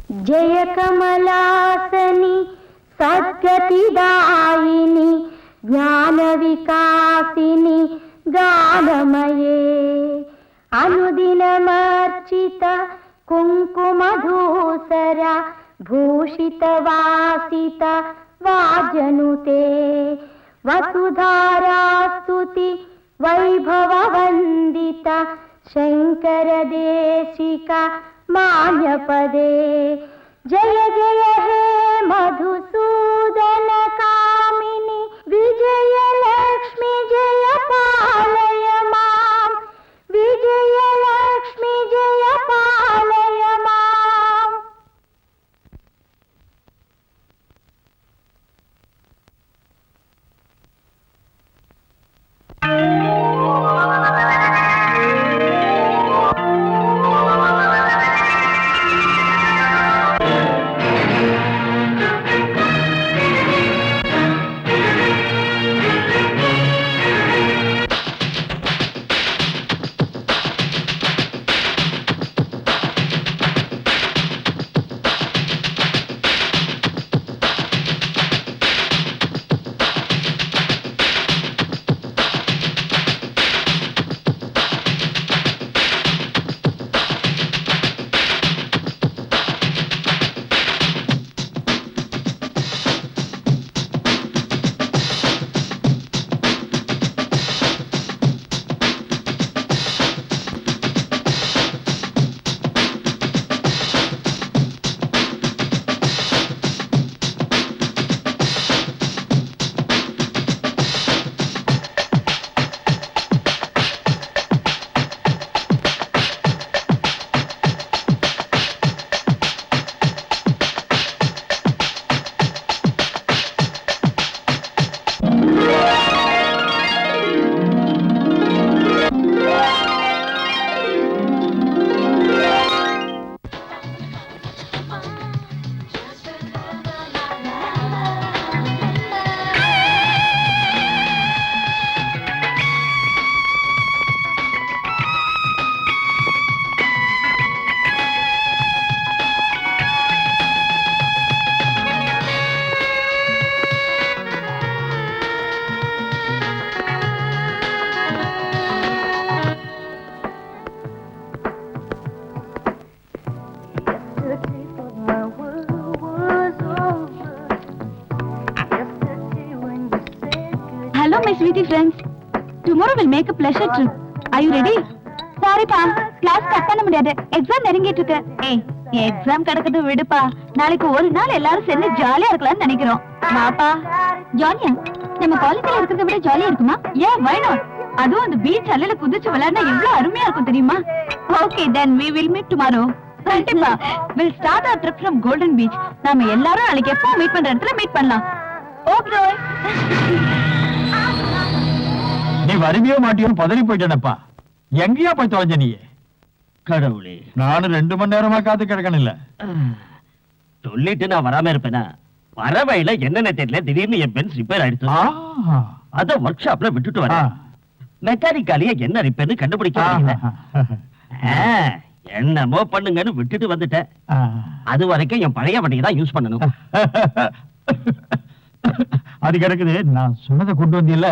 जय कमलासनी सद्गतिदायिनी ज्ञान विकासिनी गानमये अनुदिनमर्चित कुङ्कुमधूसर भूषितवासित वाजनुते वसुधारास्तुति वैभववन्दित शङ्करदेशिक मान्यपदे जय जय हे मधुसूदन कामिनी विजय लक्ष्मी जय पालय मां विजय लक्ष्मी जय पालय मां Hello, my sweetie friends. Tomorrow we'll make a pleasure trip. Are you ready? Sorry, pa. Class cut பண்ண முடியாது. Exam நெருங்கிட்டு இருக்கு. ஏய், exam கடக்குது விடுப்பா. நாளைக்கு ஒரு நாள் எல்லாரும் சேர்ந்து ஜாலியா இருக்கலாம்னு நினைக்கிறோம். வாப்பா. ஜாலியா? நம்ம காலேஜ்ல இருக்கிறத விட ஜாலியா இருக்குமா? Yeah, why not? அதுவும் அந்த பீச் அலையில குதிச்சு விளையாடினா எவ்வளவு அருமையா இருக்கும் தெரியுமா? Okay, then we will meet tomorrow. கண்டிப்பா. We'll start our trip from Golden Beach. நாம எல்லாரும் நாளைக்கு எப்போ மீட் பண்ற இடத்துல மீட் பண்ணலாம். Okay. நீ வருவியோ மாட்டியோ பதறி போயிட்டேனப்பா. எங்கேயா போய் தொலைஞ்ச நீ? கடவுளே, நானும் 2 மணி நேரமா காத்து கிடக்கணும் இல்ல. சொல்லிட்டு நான் வராம இருப்பேனா? வர வழியில என்னென்ன தெரியல, திடீர்னு என் பென்ஸ் ரிப்பேர் ஆயிடுச்சு. அத ஒர்க் ஷாப்ல விட்டுட்டு வரேன். மெக்கானிக்காலியா என்ன ரிப்பேர்னு கண்டுபிடிக்க முடியல. என்னமோ பண்ணுங்கன்னு விட்டுட்டு வந்துட்டேன். அது வரைக்கும் என் பழைய வண்டியை தான் யூஸ் பண்ணணும். அது கிடக்குது, நான் சொன்னதை கொண்டு வந்தியல்ல.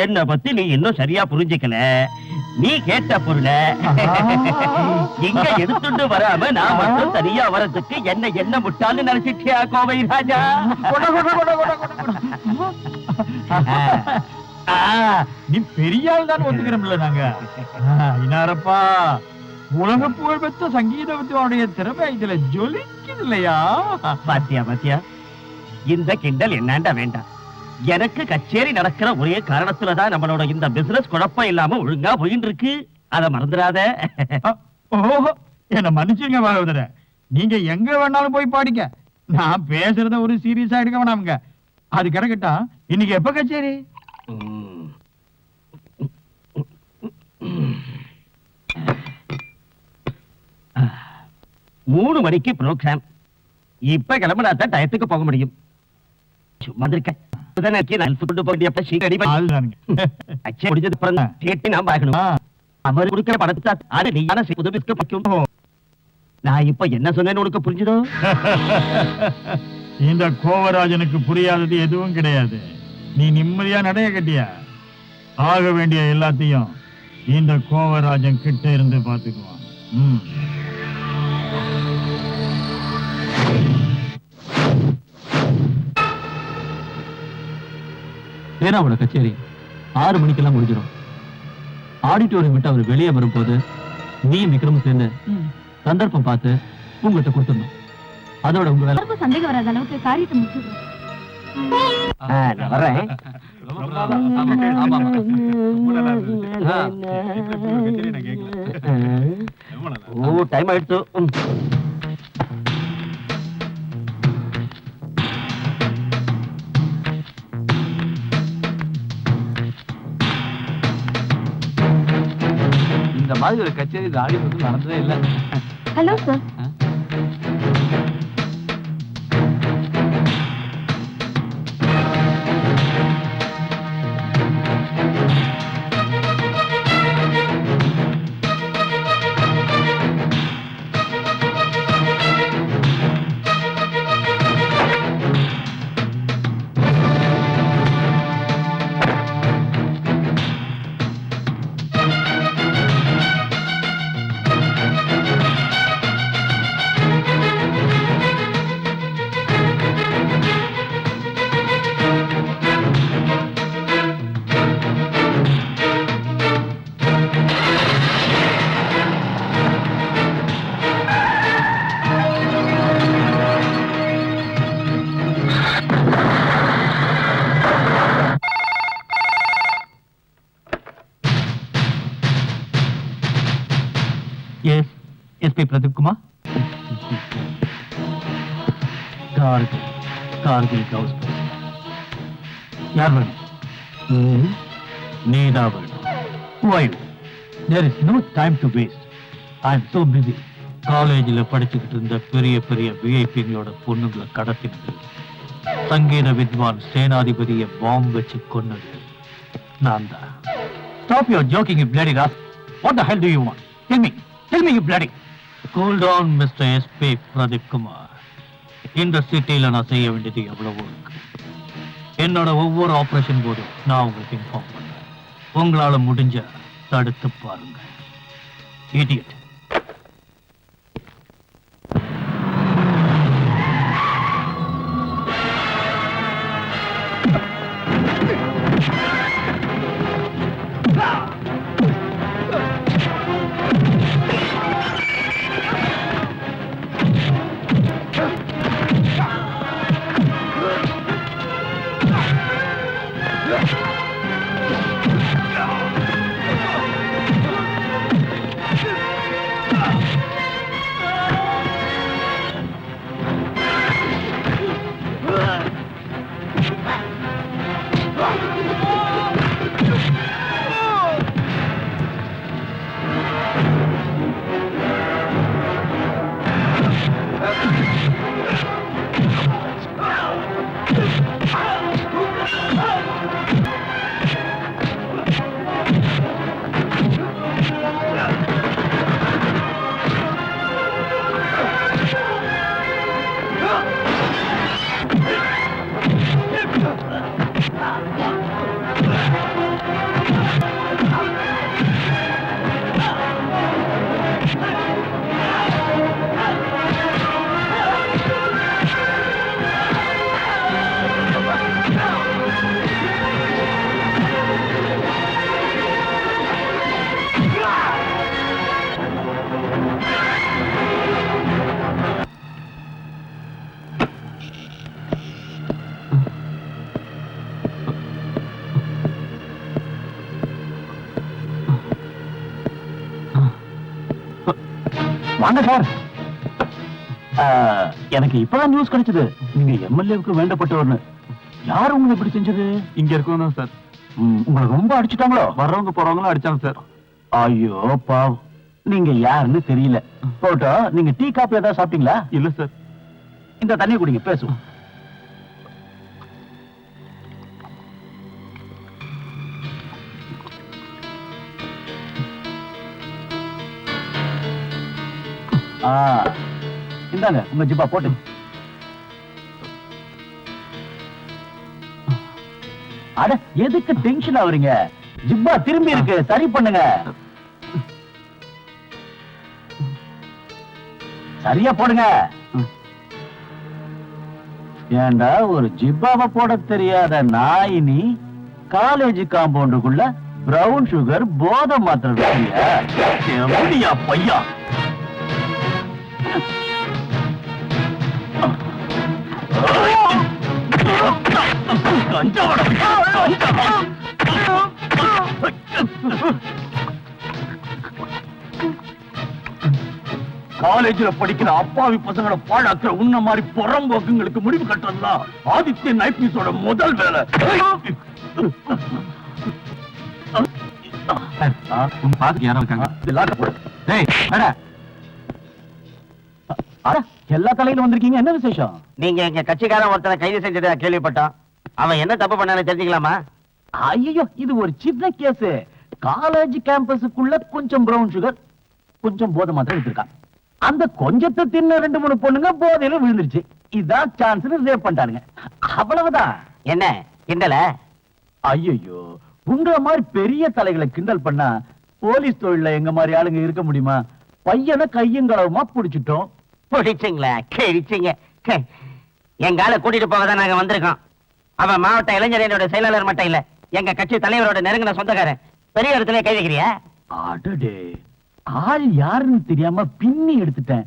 என்ன பத்தி நீ இன்னும் சரியா புரிஞ்சுக்கல. நீ கேட்ட பொருளை இங்க எடுத்துட்டு வராம நான் மட்டும் தனியா வரதுக்கு என்ன முட்டான்னு நினைச்சிட்டியா கோவை ராஜா? நீ பெரிய ஆள் தான் ஒத்துக்கிறோம்ல நாங்க. இனாரப்பா, உலக புகழ் பெற்ற சங்கீத வித்வானுடைய திறமை இதுல ஜொலிக்குது இல்லையா? பாத்தியா, இந்த கிண்டல் என்னாண்டா வேண்டாம். எனக்கு கச்சேரி நடக்கிற ஒரே காரணத்துலதான் நம்மளோட இந்த பிசினஸ் குழப்பம் இல்லாம ஒழுங்கா போயிட்டு இருக்கு. அத மறந்துடாத. ஓஹோ, என்ன மன்னிச்சுங்க பாகவதர. நீங்க எங்க வேணாலும் போய் பாடிக்க. நான் பேசுறத ஒரு சீரியஸா எடுக்க வேணாமுங்க. அது கிடக்கட்டா, இன்னைக்கு எப்ப கச்சேரி? 3 மணிக்கு ப்ரோக்ராம். இப்ப கிளம்பினாத்தான் டயத்துக்கு போக முடியும். சும்மா இருக்கேன். அவர் கொடுக்கிற பணத்தை அதை நீயான புதுப்பிக்க வைக்கும். நான் இப்ப என்ன சொன்னேன்னு உனக்கு புரிஞ்சுதோ? இந்த கோவராஜனுக்கு புரியாதது எதுவும் கிடையாது. நீ நிம்மதியா நடைய கட்டியா? ஆக வேண்டிய எல்லாத்தையும் இந்த கோவராஜன் கிட்ட இருந்து பாத்துக்குவான். ஏனாவோட கச்சேரி 6 மணிக்கெல்லாம் முடிஞ்சிடும். ஆடிட்டோரியம் விட்டு அவர் வெளியே வரும்போது நீ விக்ரமும் சேர்ந்து சந்தர்ப்பம் பார்த்து உங்கள்கிட்ட கொடுத்துடணும். அதோட உங்க வேலை. எல்லாருக்கும் சந்தேகம் வராத அளவுக்கு காரியத்தை முடிச்சிடுறோம். நான் வர்றேன். ஓ டைம் ஆயிடுச்சு. இந்த மாதிரி ஒரு கச்சேரி ராடி வந்து நடந்ததே இல்லை. Hello sir. Yes SP Pradeep Kumar. Kargil house யார் வேணும்? நீதான் வேணும். Why? There is no time to waste. I am so busy. காலேஜில் படிச்சுக்கிட்டு இருந்த பெரிய பெரிய விஐபிங்களோட பொண்ணுங்களை கடத்தினது, சங்கீத வித்வான் சேனாதிபதியை பாம்பு வச்சு கொன்னது நான் தான். Stop your joking, you bloody rascal. What the hell do you want? Tell me, you bloody. Cool down, Mr. SP Pradeep Kumar. இந்த சிட்டியில நான் செய்ய வேண்டியது எவ்வளவோ இருக்கு. என்னோட ஒவ்வொரு ஆபரேஷன் போதும் நான் உங்களுக்கு இன்ஃபார்ம் பண்றேன். உங்களால முடிஞ்ச தடுத்து பாருங்க. இடியட். வாங்க சார். எனக்கு இப்பதான் நியூஸ் கிடைச்சது, நீங்க எம்எல்ஏவுக்கு வேண்டப்பட்டவர்னு. யார் உங்களை இப்படி செஞ்சது? இங்க இருக்கணும் சார். உங்களை ரொம்ப அடிச்சுட்டாங்களோ? வர்றவங்க போறவங்களும் அடிச்சாங்க சார். ஐயோ பாவம், நீங்க யாருன்னு தெரியல. போட்டோ, நீங்க டீ காப்பி ஏதாவது சாப்பிட்டீங்களா? இல்ல சார். இந்த தண்ணி குடிங்க, பேசுவோம். இந்தாங்க உங்க ஜிப்பா போட்டு. அட எதுக்கு டென்ஷன் ஆவறீங்க? ஜிப்பா திரும்பி இருக்கு, சரி பண்ணுங்க. சரியா போடுங்க. ஏண்டா ஒரு ஜிப்பாவை போட தெரியாத நாய் நீ காலேஜ் காம்பவுண்டுக்குள்ள பிரவுன் சுகர் போதை மாத்திரையா பையா? காலேஜ்ல படிக்கிற அப்பாவி பசங்களை பாழாக்குற உன்ன மாதிரி புறம்போக்குங்களுக்கு முடிவு கட்டுறதுதான் ஆதித்யன் ஐபிஎஸோட முதல் வேலை. யாரோ இருக்காங்க. எல்லா தலையிலும் வந்திருக்கீங்க, என்ன விசேஷம்? நீங்க எங்க கட்சிக்காரன் ஒருத்தனை கைது செஞ்சதா கேள்விப்பட்டோம். அவன் என்ன தப்பு பண்ணான்னு தெரிஞ்சுக்கலாமா? ஐயோ, இது ஒரு சின்ன கேஸ். காலேஜ் கேம்பஸுக்குள்ள கொஞ்சம் பிரவுன் சுகர், கொஞ்சம் போதை மாத்திரை எடுத்திருக்கான். அந்த கொஞ்சத்தை தின்ன 2-3 பொண்ணுங்க போதையில விழுந்துருச்சு. இதான் சான்ஸ் சேவ் பண்ணிட்டானுங்க. அவ்வளவுதான். என்ன கிண்டல? ஐயோ, உங்களை மாதிரி பெரிய தலைகளை கிண்டல் பண்ணா போலீஸ் தொழில எங்க மாதிரி ஆளுங்க இருக்க முடியுமா? பையனை கையும் களவுமா புடிச்சிட்டோம். பிடிச்சிங்களா? கிழிச்சிங்க. எங்க ஆளை கூட்டிட்டு போக தான் நாங்க வந்திருக்கோம். அவன் மாவட்ட இளைஞரணோட செயலாளர் மட்டும் இல்ல, எங்க கட்சி தலைவரோட நெருங்கின சொந்தக்காரன். பெரிய இடத்துல கைதிக்கிறியா? அடடே, ஆள் யாருன்னு தெரியாம பின்னி எடுத்துட்டேன்.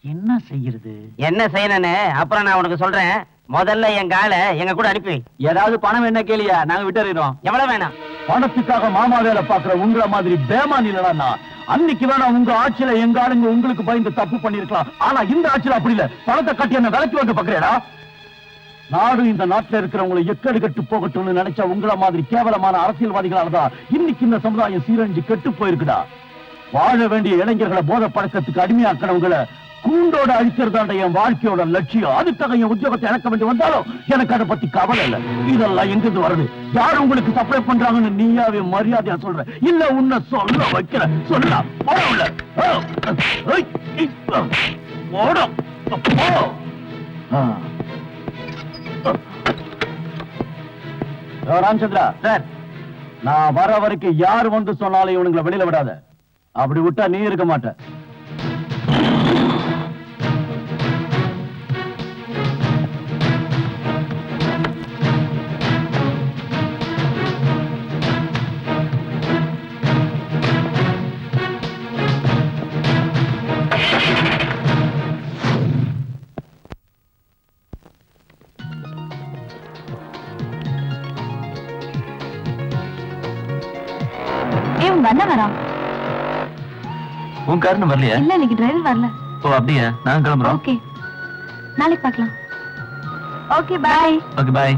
என்ன செய்யறது? என்ன செய்யணும்னு அப்புறம் நான் உனக்கு சொல்றேன். முதல்ல எங்க ஆளை எங்க கூட அனுப்பி. ஏதாவது பணம் என்ன கேளியா, நாங்க விட்டுறோம். எவ்வளவு வேணாம்? பணத்துக்காக மாமா வேலை பாக்குற உங்களை மாதிரி பேமான் இல்லனா அன்னைக்கு வேணா உங்க ஆட்சியில எங்க ஆளுங்க உங்களுக்கு பயந்து தப்பு பண்ணிருக்கலாம். ஆனா இந்த ஆட்சியில அப்படி இல்ல. பணத்தை கட்டி என்ன விலைக்கு வந்து பாக்குறேடா. நாடு இந்த நாட்டுல இருக்கிறவங்களை எக்கடு கட்டு போகட்டும்னு நினைச்சா உங்களை மாதிரி கேவலமான அரசியல்வாதிகளாலதான் இன்னைக்கு இந்த சமுதாயம் சீரழிஞ்சு கெட்டு போயிருக்குடா. வாழ வேண்டிய இளைஞர்களை போத பழக்கத்துக்கு அடிமையாக்கிறவங்களை கூண்டோட அழிக்கிறதாண்ட என் வாழ்க்கையோட லட்சியம். அதுக்காக என் உத்தியோகத்தை இழக்க வேண்டி வந்தாலும் எனக்கு அதை பத்தி கவலை இல்லை. இதெல்லாம் எங்கிருந்து வருது? யார் உங்களுக்கு சப்ளை பண்றாங்கன்னு நீயாவே மரியாதையா சொல்ற இல்ல உன்னை சொல்ல வைக்கிற? சொல்ல ராமச்சந்திரா சார், நான் வர வரைக்கும் யார் வந்து சொன்னாலும் இவனுங்களை வெளியில விடாத. அப்படி விட்டா நீ இருக்க மாட்ட. உங்க அண்ணன் வரா? உன் காரணம் வரலையா? இல்ல, இன்னைக்கு டிரைவர் வரல. ஓ அப்படியா? நான் கிளம்புறோம். ஓகே, நாளைக்கு பார்க்கலாம். Okay bye. Okay bye.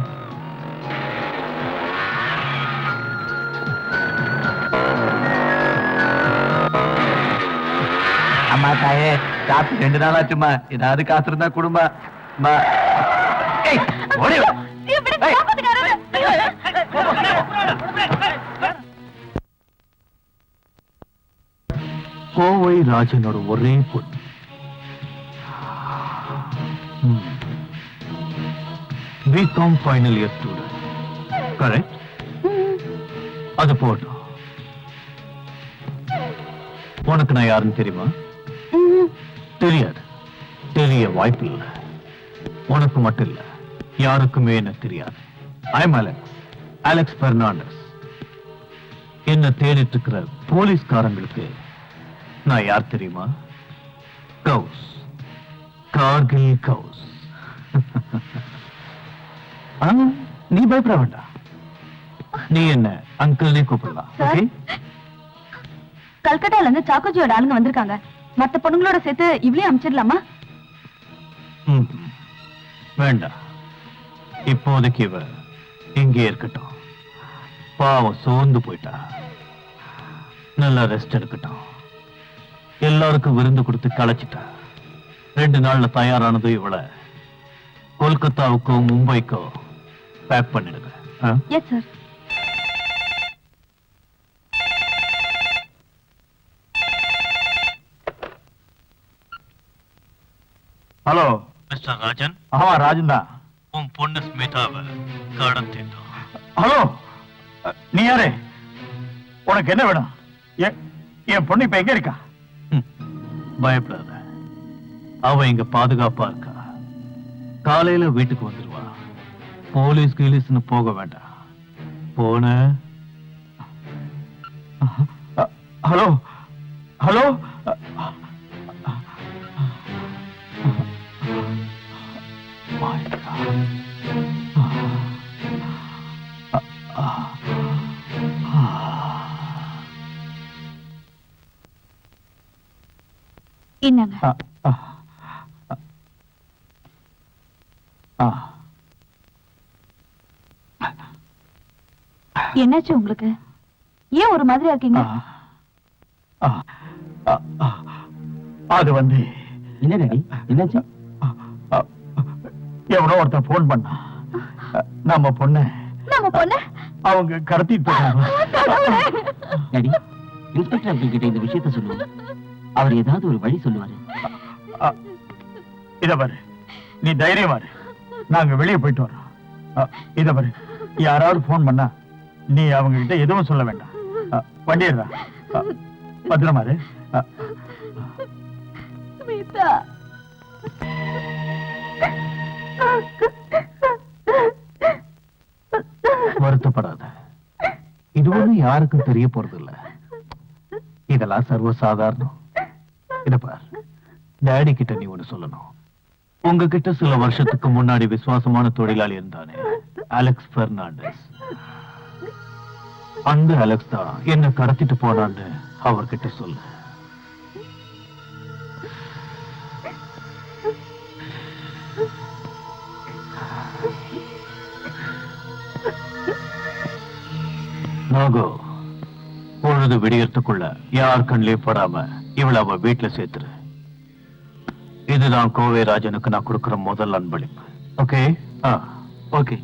அம்மா தாயே, காசு 2 நாள் ஆச்சுமா. ஏதாவது காசு இருந்தா குடும்ப. கோவை ராஜனோட ஒரே பொண்ணு. BCom final year student. Correct? அது போட்டோம். உனக்கு நான் யாருன்னு தெரியுமா? தெரியாது. தெரிய வாய்ப்பு இல்லை. உனக்கு மட்டும் இல்ல, யாருக்குமே என்ன தெரியாது. I'm Alex Fernandes. என்ன தேடிட்டு இருக்கிற போலீஸ்காரங்களுக்கு நான் யார் தெரியுமா? கவுஸ், கார்கில் கவுஸ். நீ பயப்பட வேண்டாம். நீ என்ன அங்கிள்னே கூப்பிடலாம். ஓகே? கல்கட்டால இருந்து சாக்கோஜியோட ஆளுங்க வந்திருக்காங்க. மத்த பொண்ணுங்களோட சேர்த்து இவளையும் அனுப்பிச்சிடலாமா? வேண்டாம், இப்போதைக்கு இவ இங்கே இருக்கட்டும். பாவம் சோர்ந்து போயிட்டா. நல்லா ரெஸ்ட் எடுக்கட்டும். எல்லாருக்கும் விருந்து கொடுத்து களைச்சிட்டா. 2 நாள்ல தயாரானது இவளை கொல்கத்தாவுக்கோ மும்பைக்கோ பேக் பண்ணிடுங்க. Yes sir. Hello mister Rajan, ஆமா ராஜன் தான். உன் பொண்ணு ஸ்மிதாவை கடத்திட்டோம். ஹலோ, நீ யாரு? உனக்கு என்ன வேணும்? என் பொண்ணு இப்ப எங்க இருக்கா? பயப்படாத, அவ இங்க பாதுகாப்பா இருக்கா. காலையில வீட்டுக்கு வந்துருவா. போலீஸ் கீலீஸ்னு போக வேண்டாம். போன ஹலோ ஹலோ, என்னங்க? என்னாச்சு உங்களுக்கு? ஏன் ஒரு மாதிரியா இருக்கீங்க? அது வந்து என்ன டாடி, என்னாச்சு? எவனோ ஒருத்தன் போன் பண்ணா. நம்ம பொண்ணு அவங்க கடத்திட்டு போறாங்க. டாடி, இன்ஸ்பெக்டர் அங்கிள் கிட்ட இந்த விஷயத்தை சொல்லுவோம். அவர் ஏதாவது ஒரு வழி சொல்லுவாரு. இத பாரு, நீ தைரியமா இரு. நாங்க வெளியே போயிட்டு வரோம். இத பாரு, யாராவது போன் பண்ணா நீ அவங்க கிட்ட எதுவும் சொல்ல வேண்டாம். வண்டிடுறா, பத்திரமா இரு. வருத்தப்படாத, இது ஒண்ணும் யாருக்கும் தெரிய போறது இல்ல. இதெல்லாம் சர்வசாதாரணம். இத பார், டேடி கிட்ட நீ ஒண்ணு சொல்லணும். உங்ககிட்ட சில வருஷத்துக்கு முன்னாடி விசுவாசமான தொழிலாளி இருந்தானே, அலெக்ஸ் பெர்னாண்டஸ். அந்த அலெக்ஸ் தான் என்ன கடத்திட்டு போனான்னு அவர்கிட்ட சொல்லு. நாகோ, பொழுது விடியறதுக்குள்ள யார் கண்ணிலே படாம இவளை அவ வீட்டுல சேர்த்துரு. இதுதான் கோவை ராஜனுக்கு நான் கொடுக்கிற முதல் அன்பளிப்பு. ஓகே? ஓகே.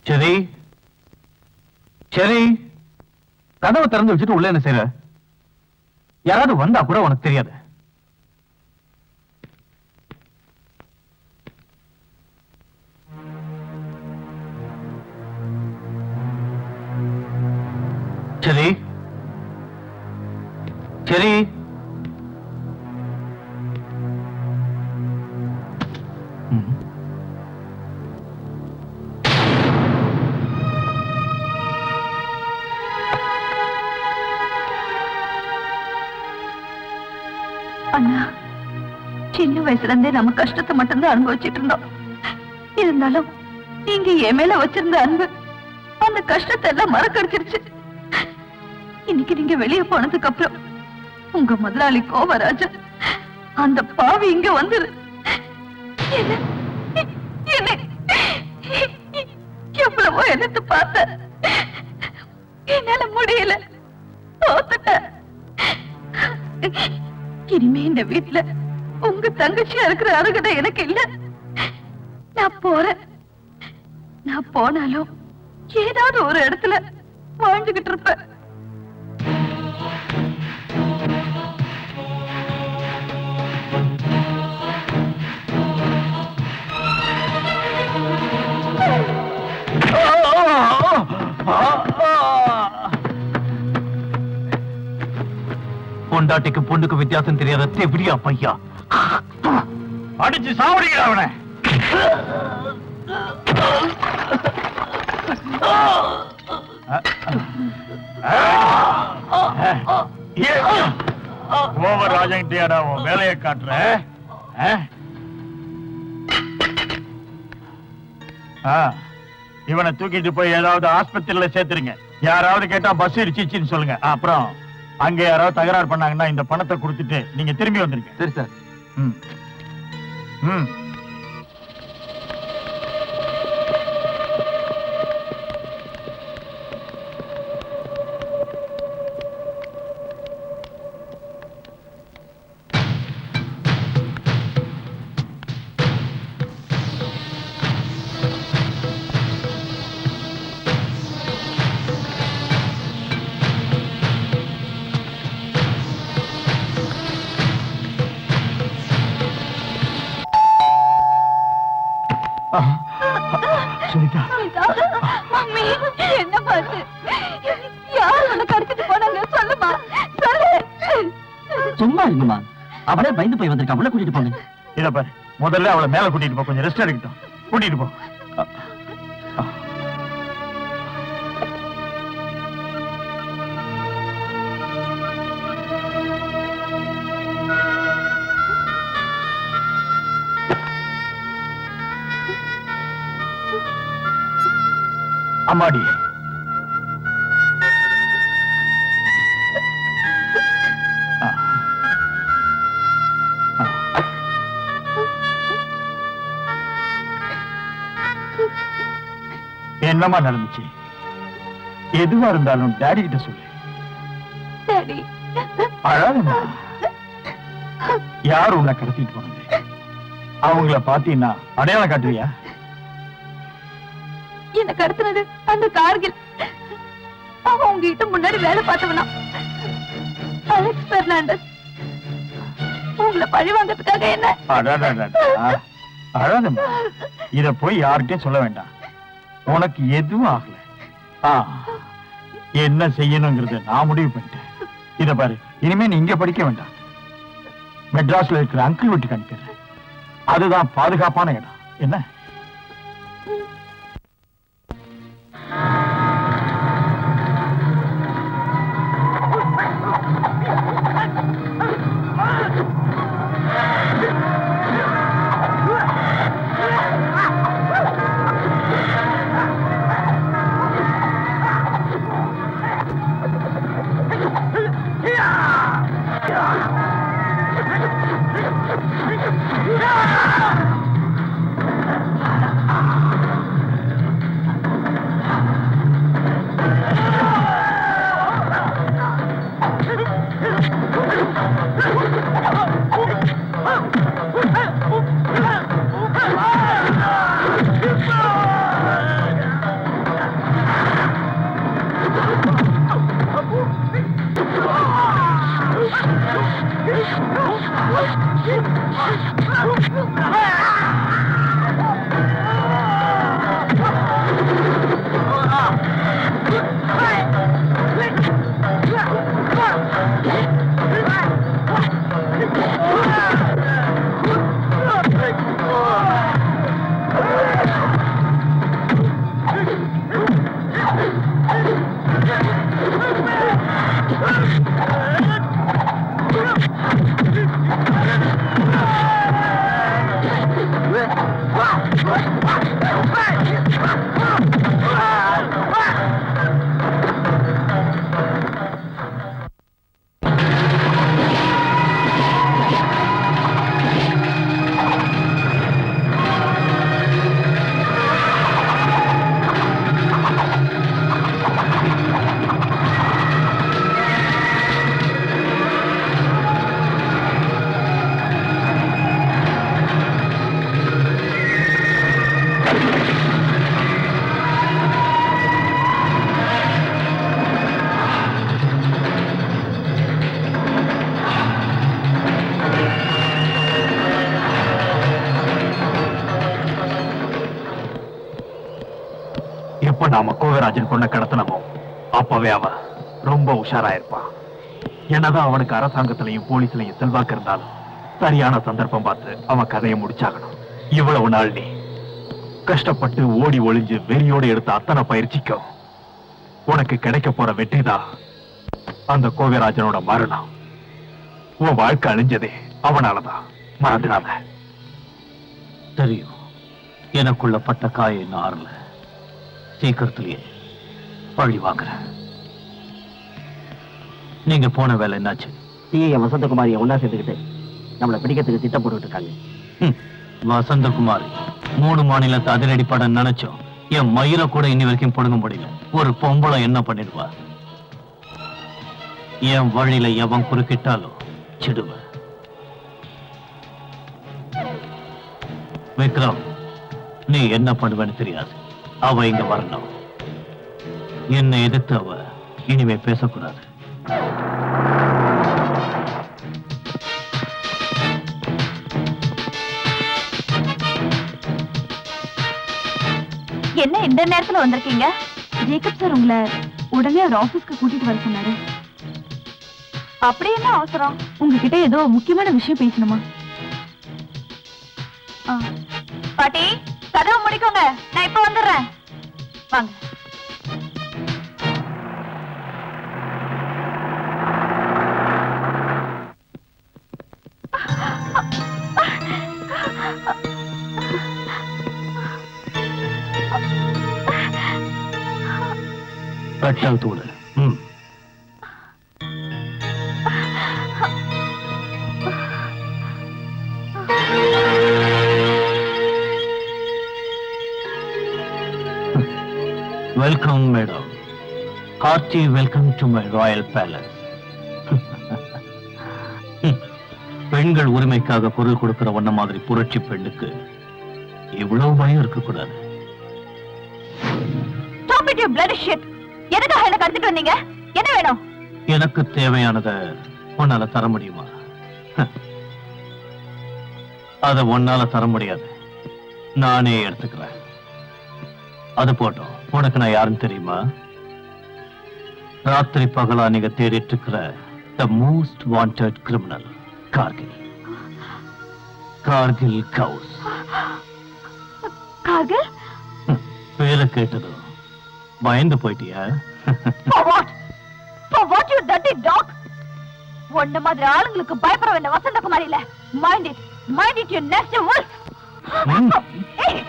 சரி சரி, கதவை திறந்து வச்சுட்டு உள்ள என்ன செய்யற? யாராவது வந்தா கூட உனக்கு தெரியாது. சரி சரி, அண்ணா, சின்ன வயசுல இருந்தே நம்ம கஷ்டத்தை மட்டும்தான் அனுபவிச்சுட்டு இருந்தோம். இருந்தாலும் நீங்க என் மேல வச்சிருந்த அன்பு அந்த கஷ்டத்தை எல்லாம் மறக்கடிச்சிருச்சு. இன்னைக்கு நீங்க வெளியே போனதுக்கு அப்புறம் உங்க முதலாளி கோவராஜன் அந்த பாவி இங்க வந்துரு எவ்வளவோ எடுத்து பார்த்த, என்னால முடியல, தோத்துட்டேன். இனிமே இந்த வீட்டுல உங்க தங்கச்சியா இருக்கிற அருகதை எனக்கு இல்ல. நான் போறேன். நான் போனாலும் ஏதாவது ஒரு இடத்துல வாழ்ந்துகிட்டு இருப்பேன். பொண்டாட்டிக்கு பொண்ணுக்கு வித்தியாசம் தெரியாத எப்படியா பையா? அடிச்சு சாவடிக்கிற அவனை. கோவராஜன்கிட்டயாடா உன் வேலையை காட்டுற? இவனை தூக்கிட்டு போய் ஏதாவது ஆஸ்பத்திரியில சேர்த்துருங்க. யாராவது கேட்டா பஸ் இடிச்சின்னு சொல்லுங்க. அப்புறம் அங்க யாராவது தகராறு பண்ணாங்கன்னா இந்த பணத்தை கொடுத்துட்டு நீங்க திரும்பி வந்துருங்க. சரி சார். ம் ம். மம்மி என்ன பார்த்து யார் உன்னை கடத்திட்டு போனாங்க சொல்லுமா சொல்லு. சும்மா இருங்கம்மா, அவளே பயந்து போய் வந்திருக்கா, அவளை கூட்டிட்டு போங்க. இத பாரு, முதல்ல அவளை மேல கூட்டிட்டு போ, கொஞ்சம் ரெஸ்ட் எடுக்கட்டும். கூட்டிட்டு போ. அம்மாடி, என்னமா நடந்துச்சு? எதுவா இருந்தாலும் டாடி கிட்ட சொல்லு. டாடி அழாதம்மா. யார் உன்னை கடத்திட்டு போனது? அவங்கள பாத்தீங்கன்னா அடையாளம் காட்டுவியா? என்ன கடத்தினது அந்த கார்கில். அவன் உங்ககிட்ட முன்னாடி வேலை பார்த்தவனா அலெக்ஸ் பெர்னாண்டஸ். உங்களை பழி வாங்கறதுக்காக என்ன? அழாதம்மா, இத போய் யார்கிட்டயும் சொல்ல வேண்டாம். உனக்கு எதுவும் ஆகல. என்ன செய்யணுங்கிறத நான் முடிவு பண்ணிட்டேன். இத பாரு, இனிமே நீ இங்க படிக்க வேண்டாம். மெட்ராஸ்ல இருக்கிற அங்கிள் வீட்டுக்கு அனுப்பிடுறேன். அதுதான் பாதுகாப்பான இடம். என்ன? எப்ப நாம கோவிராஜன் பொண்ணை கடத்தினமோ அப்பவே அவன் ரொம்ப உஷாராயிருப்பான். என்னதான் அவனுக்கு அரசாங்கத்திலையும் போலீஸ்லயும் செல்வாக்கு இருந்தாலும் சரியான சந்தர்ப்பம் பார்த்து அவன் கதையை முடிச்சாகணும். இவ்வளவு நாள் நீ கஷ்டப்பட்டு ஓடி ஒளிஞ்சு வெறியோடு எடுத்த அத்தனை பயிற்சிக்கும் உனக்கு கிடைக்க போற வெற்றிதான் அந்த கோவிராஜனோட மரணம். உன் வாழ்க்கை அழிஞ்சதே அவனாலதான், மறந்துடாத. தெரியும், எனக்குள்ள பட்ட காய இன்னும் ஆறல. சீக்கிரத்திலேயே பழி வாங்குறேன். நீங்க போன வேலை என்னாச்சு? சிஐ வசந்தகுமாரியை ஒன்னா சேர்த்துக்கிட்டு நம்மளை பிடிக்கிறதுக்கு திட்டம் போட்டுட்டு இருக்காங்க. வசந்தகுமாரி 3 மாநிலத்தை அதிரடிப்பட நினைச்சோம். என் மயிரை கூட இன்னி வரைக்கும் பொடுங்க முடியல. ஒரு பொம்பளை என்ன பண்ணிடுவா? என் வழியில எவன் குறுக்கிட்டாலும் சிடுவ. விக்ரம், நீ என்ன பண்ணுவேன்னு தெரியாது. அவ இங்க வரணும். என்னை எதிர்த்து அவ இனிமே பேசக்கூடாது. என்ன என்ன இந்த நேரத்துல வந்திருக்கீங்க? ஜேக்கப் சார் உங்களை உடனே ஒரு ஆபீஸ்க்கு கூட்டிட்டு வர சொன்னாரு. அப்படி என்ன அவசரம்? உங்ககிட்ட ஏதோ முக்கியமான விஷயம் பேசணுமா? பாட்டி, கதவை முடிக்கோங்க, நான் இப்ப வந்துடுறேன். வாங்க. கட்டல் தூடு. Welcome madam. Hearty welcome to my royal palace. பெண்கள் உரிமைக்காக குரல் கொடுக்கிற ஒன்ன மாதிரி புரட்சி பெண்ணுக்கு இவ்வளவு பயம் இருக்கக்கூடாது. எதுக்காக என்ன கடத்திட்டு வந்தீங்க? என்ன வேணும்? எனக்கு தேவையானத உன்னால தர முடியுமா? அத உன்னால தர முடியாது, நானே எடுத்துக்கிறேன். அது போட்டோம். உனக்கு நான் யாருன்னு தெரியுமா? ராத்திரி பகலா நீங்க தேடிட்டு இருக்கிற the most wanted criminal, Kargil. Kargil கவுஸ். கார்கில்? பேரை கேட்டதும் பயந்து போயிட்டியா? For what? For what, you dirty dog? ஒன்ன மாதிரி ஆளுங்களுக்கு பயப்பட வேண்டிய வசந்தகுமாரி இல்ல. Mind it, you nasty wolf. ஏய்,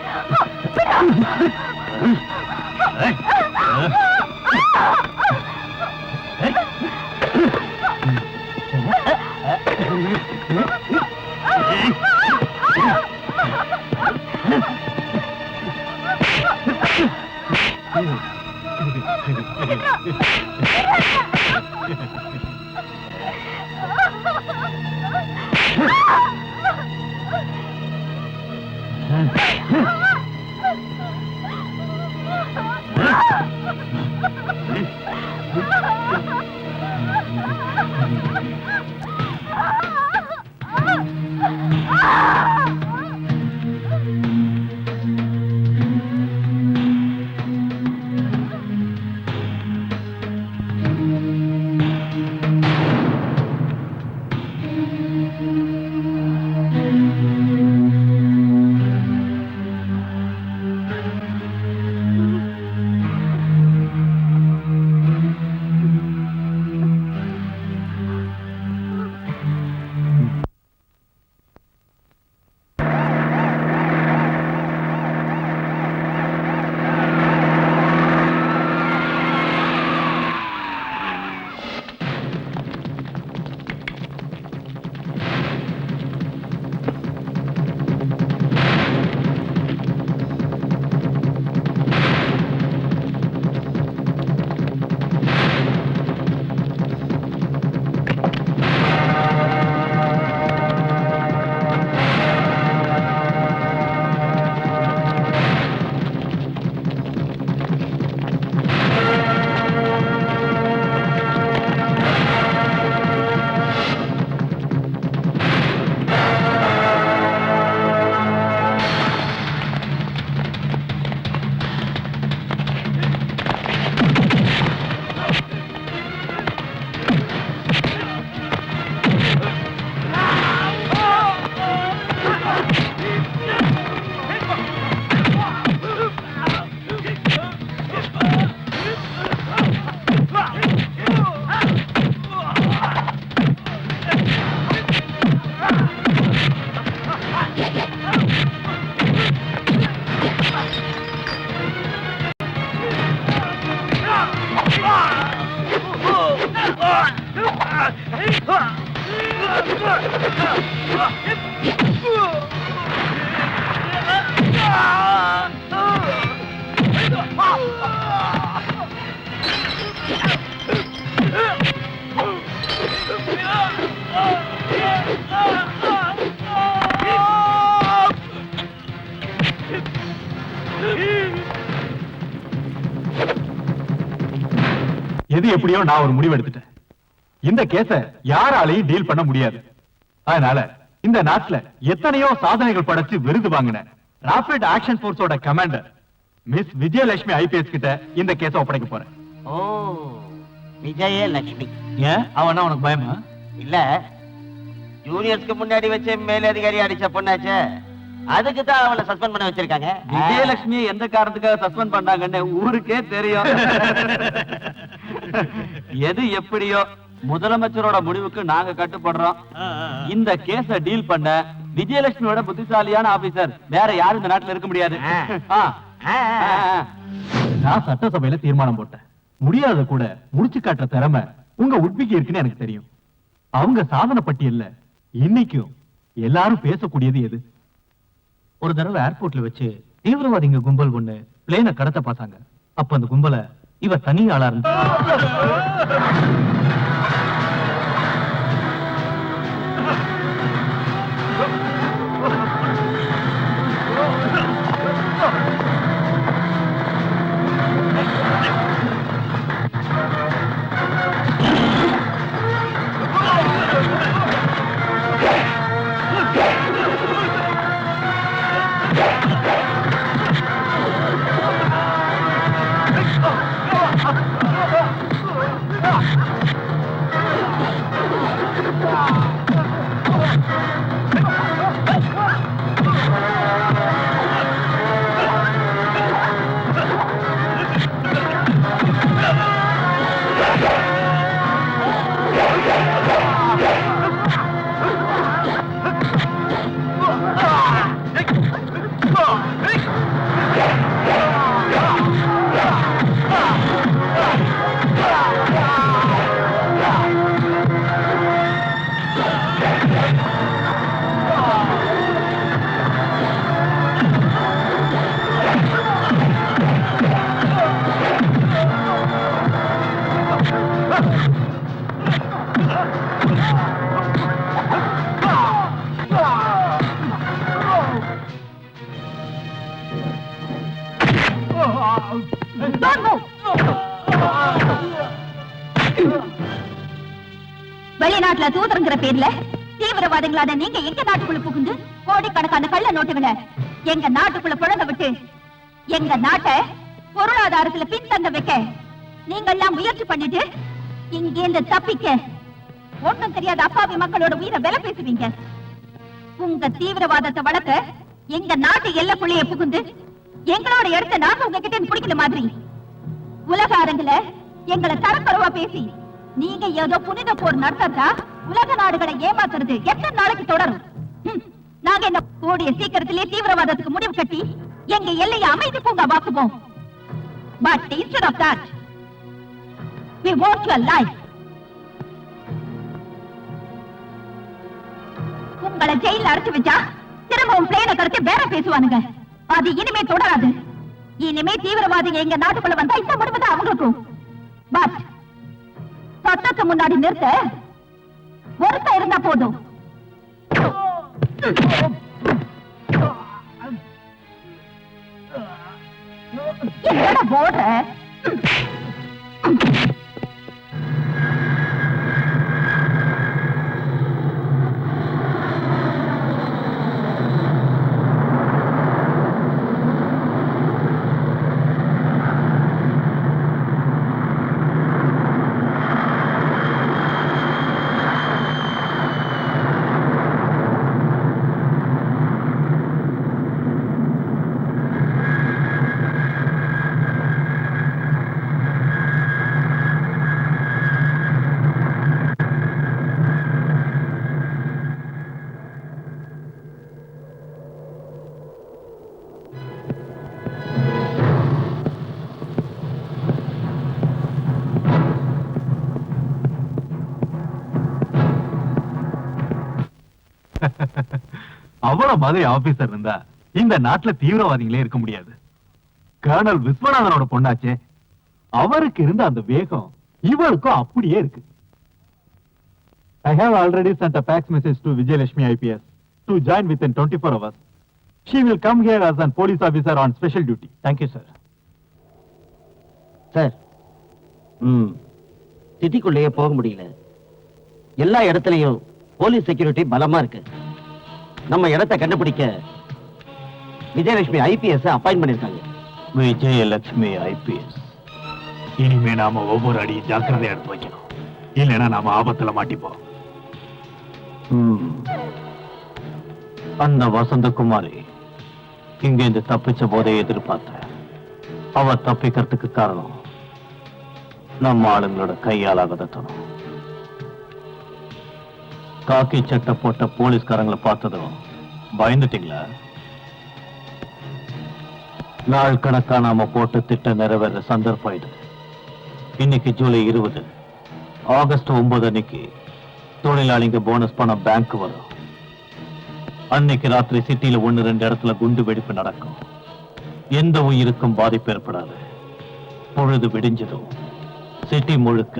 எது எப்படியோ நான் ஒரு முடிவு எடுத்துட்டேன். இந்த கேஸ யாராலையும் டீல் பண்ண முடியாது. அதனால இந்த நாட்டுல எத்தனையோ சாதனைகள் படைச்சு விருது வாங்கின ராபிட் ஆக்ஷன் போர்ஸோட கமாண்டர் மிஸ் விஜயலட்சுமி ஐபிஎஸ் கிட்ட இந்த கேஸ ஒப்படைக்க போறேன். ஓ, விஜயலட்சுமி. ஏன் அவனா உனக்கு பயமா? இல்ல, ஜூனியர்ஸ்க்கு முன்னாடி வச்சு மேலதிகாரி அடிச்ச பொண்ணாச்சே, அதுக்கு தான் அவளை சஸ்பெண்ட் பண்ண வச்சிருக்காங்க. விஜயலட்சுமியை எந்த காரணத்துக்காக சஸ்பெண்ட் பண்ணாங்கன்னு ஊருக்கே தெரியும். எது எப்படியோ முதலமைச்சரோட முடிவுக்கு நாங்க கட்டுப்படுறோம். இந்த கேஸ டீல் பண்ண விஜயலட்சுமியோட புத்திசாலியான ஆபீசர் வேற யாரும் இந்த நாட்டுல இருக்க முடியாது. நான் சட்டசபையில தீர்மானம் போட்டேன். முடியாத கூட முடிச்சு காட்டுற திறமை உங்க உட்பிக்கு இருக்குன்னு எனக்கு தெரியும். அவங்க சாதனை பட்டியல்ல இன்னைக்கும் எல்லாரும் பேசக்கூடியது எது? ஒரு தடவை ஏர்போர்ட்ல வச்சு தீவிரவாதிங்க கும்பல் ஒண்ணு பிளேனை கடத்த பார்த்தாங்க. அப்ப அந்த கும்பலை இவ தனி ஆளா இருந்தா. வெளிநாட்டுல தூதரங்கிற பேர்ல தீவிரவாதிகளான நீங்க எங்க நாட்டுக்குள்ள புகுந்து கோடிக்கணக்கான கள்ள நோட்டுகளை எங்க நாட்டுக்குள்ள புழங்க விட்டு எங்க நாட்டை பொருளாதாரத்துல பின்தங்க வைக்க நீங்க எல்லாம் முயற்சி பண்ணிட்டு இங்க தப்பிக்க ஒண்ணும் தெரியாத அப்பாவி மக்களோட உயிரை விலை பேசுவீங்க. உங்க தீவிரவாதத்தை வளர்க்க எங்க நாட்டு எல்லைக்குள்ளேயே புகுந்து எங்களோட இடத்தை நாங்க உங்ககிட்ட பிடிக்கிற மாதிரி உலக அரங்குல எங்களை தரக்குறைவா பேசி நீங்க ஏதோ புனித போர் நடத்தா உலக நாடுகளை ஏமாத்துறது எத்தனை நாளைக்கு தொடரும்? நாங்க என்ன கூடிய சீக்கிரத்திலே தீவிரவாதத்துக்கு முடிவு கட்டி எங்க எல்லையை அமைதி பூங்கா வாக்குவோம். But instead of that, we want your life. உங்களை ஜெயில அடைச்சு வச்சா திரும்பவும் பிளேனை கடத்தி வேற பேசுவானுங்க. அது இனிமே தொடராது. இனிமே தீவிரவாதிங்க எங்க நாட்டுக்குள்ள வந்தா இந்த முடிவு தான் அவங்களுக்கும். பட் சட்டத்துக்கு முன்னாடி நிறுத்த ஒருத்தர் இருந்தா போதும். என்னடா போடுற? அவ்வளவு மாதிரி ஆபீசர் இருந்தா இந்த நாட்டுல தீவிரவாதிகளே இருக்க முடியாது. கர்னல் விஸ்வநாதனோட பொண்ணாச்சே, அவருக்கு இருந்த அந்த வேகம் இவருக்கும் அப்படியே இருக்கு. I have already sent a fax message to Vijayalakshmi IPS to join within 24 hours. She will come here as a police officer on special duty. Thank you, sir. Sir, சிட்டிக்குள்ளேயே போக முடியல. எல்லா இடத்துலயும் போலீஸ் செக்யூரிட்டி பலமா இருக்கு. நம்ம இடத்தை கண்டுபிடிக்க விஜயலட்சுமி ஐபிஎஸ் அப்பாயிண்ட் பண்ணிருக்காங்க. விஜயலட்சுமி ஐபிஎஸ். இனிமே நாம ஒவ்வொரு அடியும் ஜாக்கிரதையா எடுத்து வைக்கணும், இல்லைன்னா நாம ஆபத்துல மாட்டிப்போம். அந்த வசந்தகுமாரி இங்கிருந்து தப்பிச்ச போதே எதிர்பார்த்தேன். அவ தப்பிக்கிறதுக்கு காரணம் நம்ம ஆளுங்களோட கையாலாகதத்தணும். காக்கி சட்டை போட்ட போலீஸ்காரங்களை பார்த்ததும் பயந்துட்டீங்களா? நாள் கணக்கா நாம போட்ட திட்டம் நிறைவேற சந்தர்ப்பம் இது. இன்னைக்கு ஜூலை 20, ஆகஸ்ட் 9 அன்னைக்கு தொழிலாளிங்க போனஸ் பணம் பேங்க் வரும். அன்னைக்கு ராத்திரி சிட்டியில 1-2 இடத்துல குண்டு வெடிப்பு நடக்கும். எந்த உயிருக்கும் பாதிப்பு ஏற்படாது. பொழுது விடிஞ்சதும் சிட்டி முழுக்க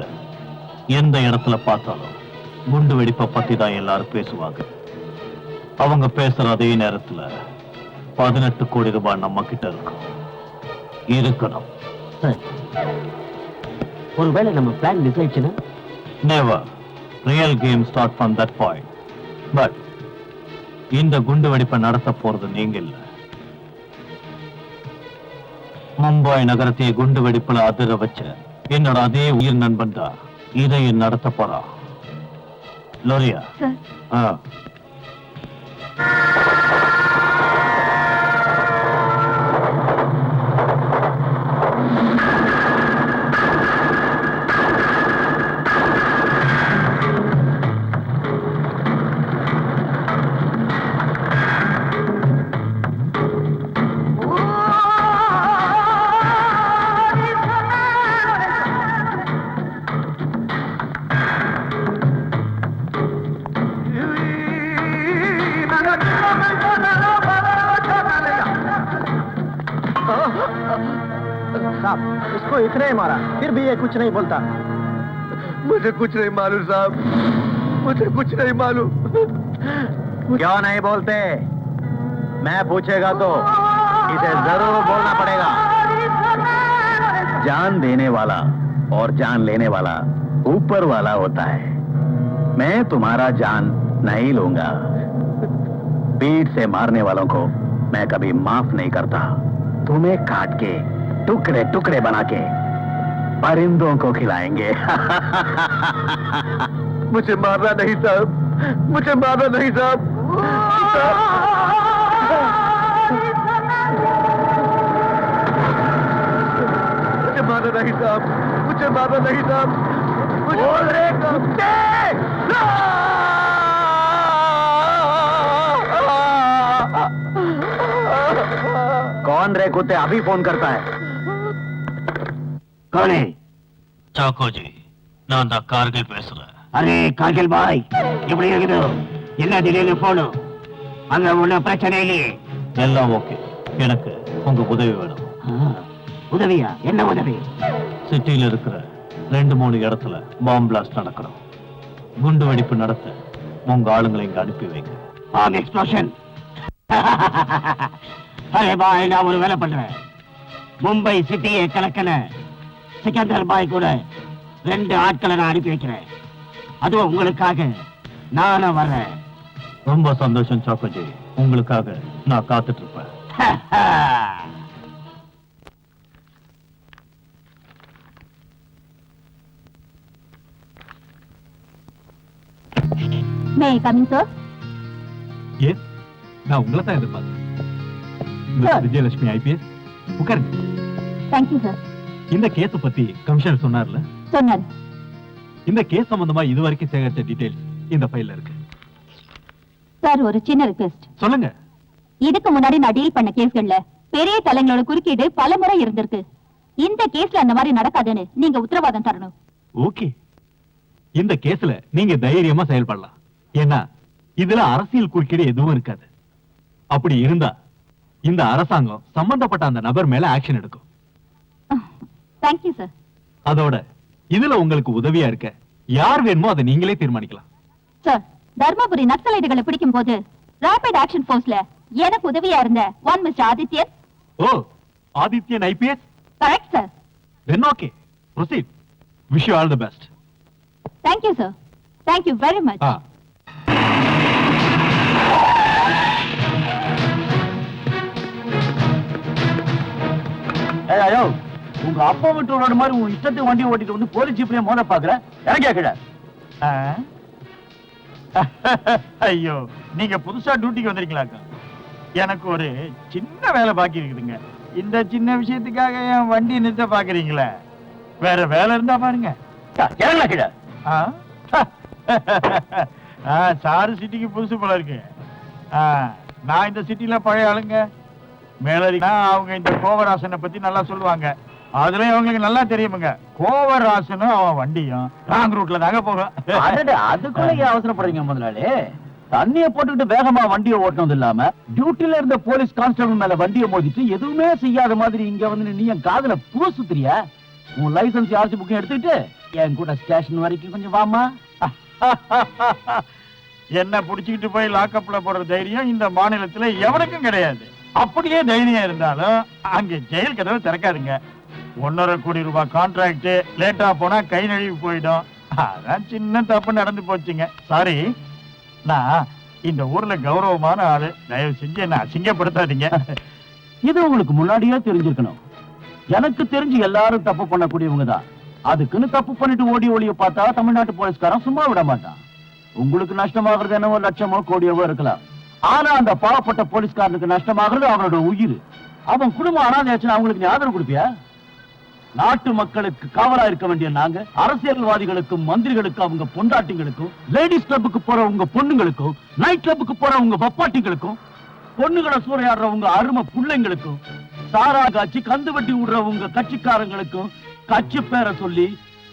எந்த இடத்துல பார்த்தாலும் குண்டு வெடிப்பை பத்தி தான் எல்லாரும் பேசுவாங்க. அவங்க பேசுற அதே நேரத்துல 18 கோடி ரூபாய் நம்ம கிட்ட இருக்கணும். ஒருவேளை நம்ம பிளான் மிஸ் ஆயிடுச்சுன்னா? Never. Real game start from that point. But இந்த குண்டு வெடிப்பை நடத்த போறது நீங்க இல்ல. மும்பை நகரத்தையே குண்டு வெடிப்புல அதிர வச்ச என்னோட அதே உயிர் நண்பன் தான் இதை நடத்த போறா. லோரியா, சார், साहब, इसको इतने ही मारा, फिर भी ये कुछ नहीं बोलता। मुझे कुछ नहीं मालूम साहब, मुझे कुछ नहीं मालूम। क्यों नहीं बोलते? मैं पूछेगा तो इसे जरूर बोलना पड़ेगा। जान देने वाला और जान लेने वाला ऊपर वाला होता है। मैं तुम्हारा जान नहीं लूंगा। पीठ से मारने वालों को मैं कभी माफ नहीं करता। तुम्हें काट के टुकड़े टुकड़े बना के परिंदों को खिलाएंगे। मुझे मारना नहीं साहब, मुझे मारना नहीं साहब। मुझे मारना नहीं साहब, मुझे मारना नहीं साहब। बोल रहे कुत्ते! कौन रे कुत्ते? अभी फोन करता है। कौन है? சாக்கோஜி, நான் தான் கார்கில் பேசுறேன். அரே கார்கில் பாய், எப்படி இருக்குது? என்ன திடீர்னு போனு? அங்க ஒன்னும் பிரச்சனை இல்லையே? எல்லாம் ஓகே. எனக்கு உங்க உதவி வேணும். உதவியா? என்ன உதவி? சிட்டியில இருக்கிற 2-3 இடத்துல பாம்பு பிளாஸ்ட் நடக்கணும். குண்டு வெடிப்பு நடத்த உங்க ஆளுங்களை இங்க அனுப்பி வைங்க. Bomb explosion. அரே பாய், நான் ஒரு வேலை பண்றேன். மும்பை சிட்டியை கலக்கன சிக்கந்தர் பாய் கூட 2 ஆட்களை நான் அனுப்பி வைக்கிறேன். அதுவும் உங்களுக்காக நானும் வர்றேன். ரொம்ப சந்தோஷம் சாக்கோஜி, உங்களுக்காக நான் காத்துட்டு இருப்பேன். மே ஐ கம் இன் சார்? ஏன் நான் உங்களை தான் எதிர்பார்த்தேன். Sir. விஜயலட்சுமி ஐபிஎஸ், உட்காருங்க. Thank you sir. இந்த கேஸ் பத்தி கமிஷனர் சொன்னார்ல, சொன்னாரு. இந்த கேஸ் சம்பந்தமா இதுவரைக்கும் சேகரிச்ச டீடைல்ஸ் இந்த ஃபைல்ல இருக்கு. சார், ஒரு சின்ன ரிக்வெஸ்ட். சொல்லுங்க. இதுக்கு முன்னாடி நான் டீல் பண்ண கேஸ்கள்ல பெரிய தலைங்களோட குறுக்கீடு பல முறை இருந்திருக்கு. இந்த கேஸ்ல அந்த மாதிரி நடக்காதுன்னு நீங்க உத்தரவாதம் தரணும். ஓகே, இந்த கேஸ்ல நீங்க தைரியமா செயல்படலாம். ஏன்னா இதுல அரசியல் குறுக்கீடு எதுவும் இருக்காது. அப்படி இருந்தா இந்த அரசாங்கம் சம்பந்தப்பட்ட அந்த நபர் மேல ஆக்ஷன் எடுக்கும். Thank you sir. அதோட இதுல உங்களுக்கு உதவியா இருக்க யார் வேணுமோ அதை நீங்களே தீர்மானிக்கலாம். சார், தர்மபுரி நக்சலைட்டுகளை பிடிக்கும் போது ராபிட் ஆக்ஷன் போர்ஸ்ல எனக்கு உதவியா இருந்த one mister Adithyan. Oh, Adithyan IPS. Correct sir. Then okay, proceed. Wish you all the best. Thank you sir. Thank you very much. ஐயோ, உங்க அப்பா விட்டு ரோடு மாதிரி உன் இஷ்டத்துக்கு வண்டியை ஓட்டிட்டு வந்து போலீஸ் ஜீப்லயே மோத பாக்குற இறங்கியா கிட. ஐயோ, நீங்க புதுசா டியூட்டிக்கு வந்திருக்கீங்களாக்கா? எனக்கு ஒரு சின்ன வேலை பாக்கி இருக்குதுங்க. இந்த சின்ன விஷயத்துக்காக என் வண்டி நிறுத்த பாக்குறீங்களே? வேற வேலை இருந்தா பாருங்க. இறங்கல கிட. சாரு சிட்டிக்கு புதுசு போல இருக்கு. நான் இந்த சிட்டில பழைய ஆளுங்க. மேலதிகா அவங்க இந்த கோவராசனை பத்தி நல்லா சொல்லுவாங்க. அதுல அவங்களுக்கு நல்லா தெரியுமுங்க. கோவராசனும் அவன் வண்டியும் ராங் ரூட்ல தாங்க போகும். அதுக்குள்ள ஏன் அவசரப்படுறீங்க முதலாளி? தண்ணிய போட்டுக்கிட்டு வேகமா வண்டியை ஓட்டணும் இல்லாம டியூட்டில இருந்த போலீஸ் கான்ஸ்டபிள் மேல வண்டியை மோதிட்டு எதுவுமே செய்யாத மாதிரி இங்க வந்து நீ என் காதுல பூசுத்திரியா? உன் லைசன்ஸ் ஆர்சி புக்கையும் எடுத்துக்கிட்டு என் கூட ஸ்டேஷன் வரைக்கும் கொஞ்சம் வாமா. என்ன புடிச்சுக்கிட்டு போய் லாக்அப்ல போடுற தைரியம் இந்த மாநிலத்துல எவனுக்கும் கிடையாது. அப்படியே தைரியம் இருந்தாலும் அங்க ஜெயில் கதவை திறக்காதுங்க. 1.5 கோடி ரூபாய் கான்ட்ராக்ட் லேட்டா போனா கை நழுவி போயிடும். அதான் சின்ன தப்பு நடந்து போச்சுங்க. சாரி. நான் இந்த ஊர்ல கௌரவமான ஆளு. தயவு செஞ்சு என்ன அசிங்கப்படுத்தாதீங்க. இது உங்களுக்கு முன்னாடியே தெரிஞ்சிருக்கணும். எனக்கு தெரிஞ்சு எல்லாரும் தப்பு பண்ணக்கூடியவங்க தான். அதுக்குன்னு தப்பு பண்ணிட்டு ஓடி ஒளிய பார்த்தா தமிழ்நாட்டு போலீஸ்காரன் சும்மா விட மாட்டான். உங்களுக்கு நஷ்டமாகிறது என்னவோ லட்சமோ கோடியவோ இருக்கலாம். ஆனா அந்த பாவப்பட்ட போலீஸ்காரனுக்கு நஷ்டமாகிறது அவனோட உயிர். அவன் குடும்பம் அனாதையாச்சுன்னா அவங்களுக்கு நீ ஆதரவு கொடுப்பியா? நாட்டு மக்களுக்கு காவலா இருக்க வேண்டிய நாங்க அரசியல்வாதிகளுக்கும் மந்திரிகளுக்கும் அவங்க பொண்டாட்டிங்களுக்கும் லேடிஸ் கிளப்புக்கு போற உங்க பொண்ணுங்களுக்கும் நைட் கிளப்புக்கு போற உங்க பப்பாட்டிங்களுக்கும் பொண்ணுகளை சூறையாடுறவங்க அருமை பிள்ளைங்களுக்கும் சாரா காட்சி கந்து வட்டி விடுறவங்க கட்சிக்காரங்களுக்கும் கட்சி பேரை சொல்லி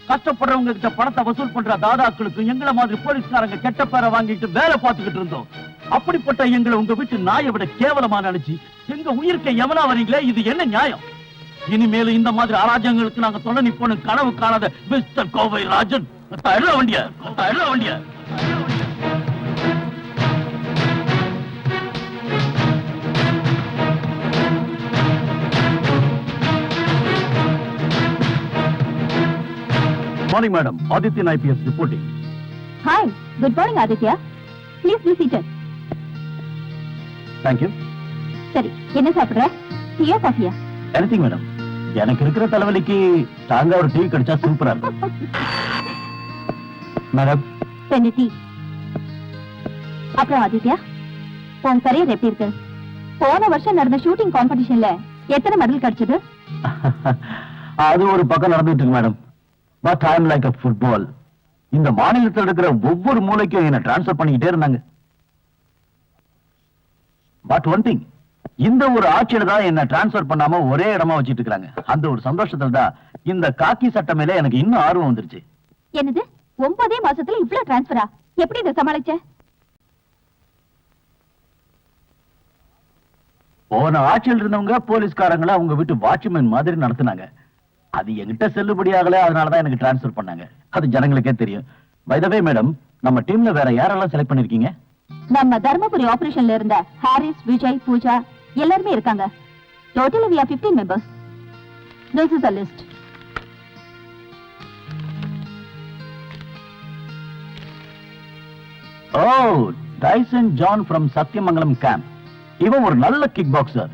கஷ்டப்படுறவங்க கிட்ட பணத்தை வசூல் பண்ற தாதாக்களுக்கும் எங்களை மாதிரி போலீஸ்காரங்க கெட்ட பேரை வாங்கிட்டு வேலை பார்த்துக்கிட்டு இருந்தோம். அப்படிப்பட்ட எங்களை உங்க வீட்டு நாயை விட கேவலமா நினைச்சு எங்க உயிர்க்க எவனா வரீங்களே, இது என்ன நியாயம்? இனிமேல இந்த மாதிரி அராஜகங்களுக்கு நாங்க தொலை நிப்போம் கனவு காணாத மிஸ்டர் கோவை ராஜன். வண்டிய வண்டிய morning madam. Adityan IPS reporting. Hi, good morning Aditya. Please be seated. Thank you. சரி, என்ன சாப்பிடுற? டீயா காஃபியா? Anything madam. எனக்கு இருக்கிற தலைவலிக்கு தாங்க ஒரு டீ கிடைச்சா சூப்பரா இருக்கும். Madam 2 tea. அப்புறம் ஆதித்யா, உன் கரியர் எப்படி இருக்கு? போன வருஷம் நடந்த ஷூட்டிங் காம்படிஷன்ல எத்தனை மெடல் கிடைச்சது? அது ஒரு பக்கம் நடந்துட்டு இருக்கு madam. But I am like a football. இந்த மாநிலத்தில் இருக்கிற ஒவ்வொரு மூலைக்கும் என்ன டிரான்ஸ்ஃபர் பண்ணிக்கிட்டே இருந்தாங்க. பட் ஒன் திங், இந்த ஒரு ஆட்சியில தான் என்ன டிரான்ஸ்ஃபர் பண்ணாம ஒரே இடமா வச்சிட்டு இருக்காங்க. அந்த ஒரு சந்தோஷத்துல தான் இந்த காக்கி சட்டை மேல எனக்கு இன்னும் ஆர்வம் வந்துருச்சு. என்னது 9 மாசத்துல இவ்ளோ டிரான்ஸ்ஃபரா? எப்படி இத சமாளிச்ச? போன ஆட்சியில் இருந்தவங்க போலீஸ்காரங்களை அவங்க வீட்டு வாட்ச்மேன் மாதிரி நடத்துனாங்க. அது என்கிட்ட செல்லுபடி ஆகல, அதனாலதான் எனக்கு டிரான்ஸ்ஃபர் பண்ணாங்க. அது ஜனங்களுக்கே தெரியும். பை தி வே மேடம், நம்ம டீம்ல வேற யாரெல்லாம் செலக்ட் பண்ணிருக்கீங்க? நம்ம தர்மபுரி ஆபரேஷன்ல இருந்த ஹாரிஸ், விஜய், பூஜா எல்லாரும் இருக்காங்க. Totally we are 15 members. This is the list. Oh, Dyson John from Sathyamangalam camp. இவன் ஒரு நல்ல கிக் பாக்ஸர்.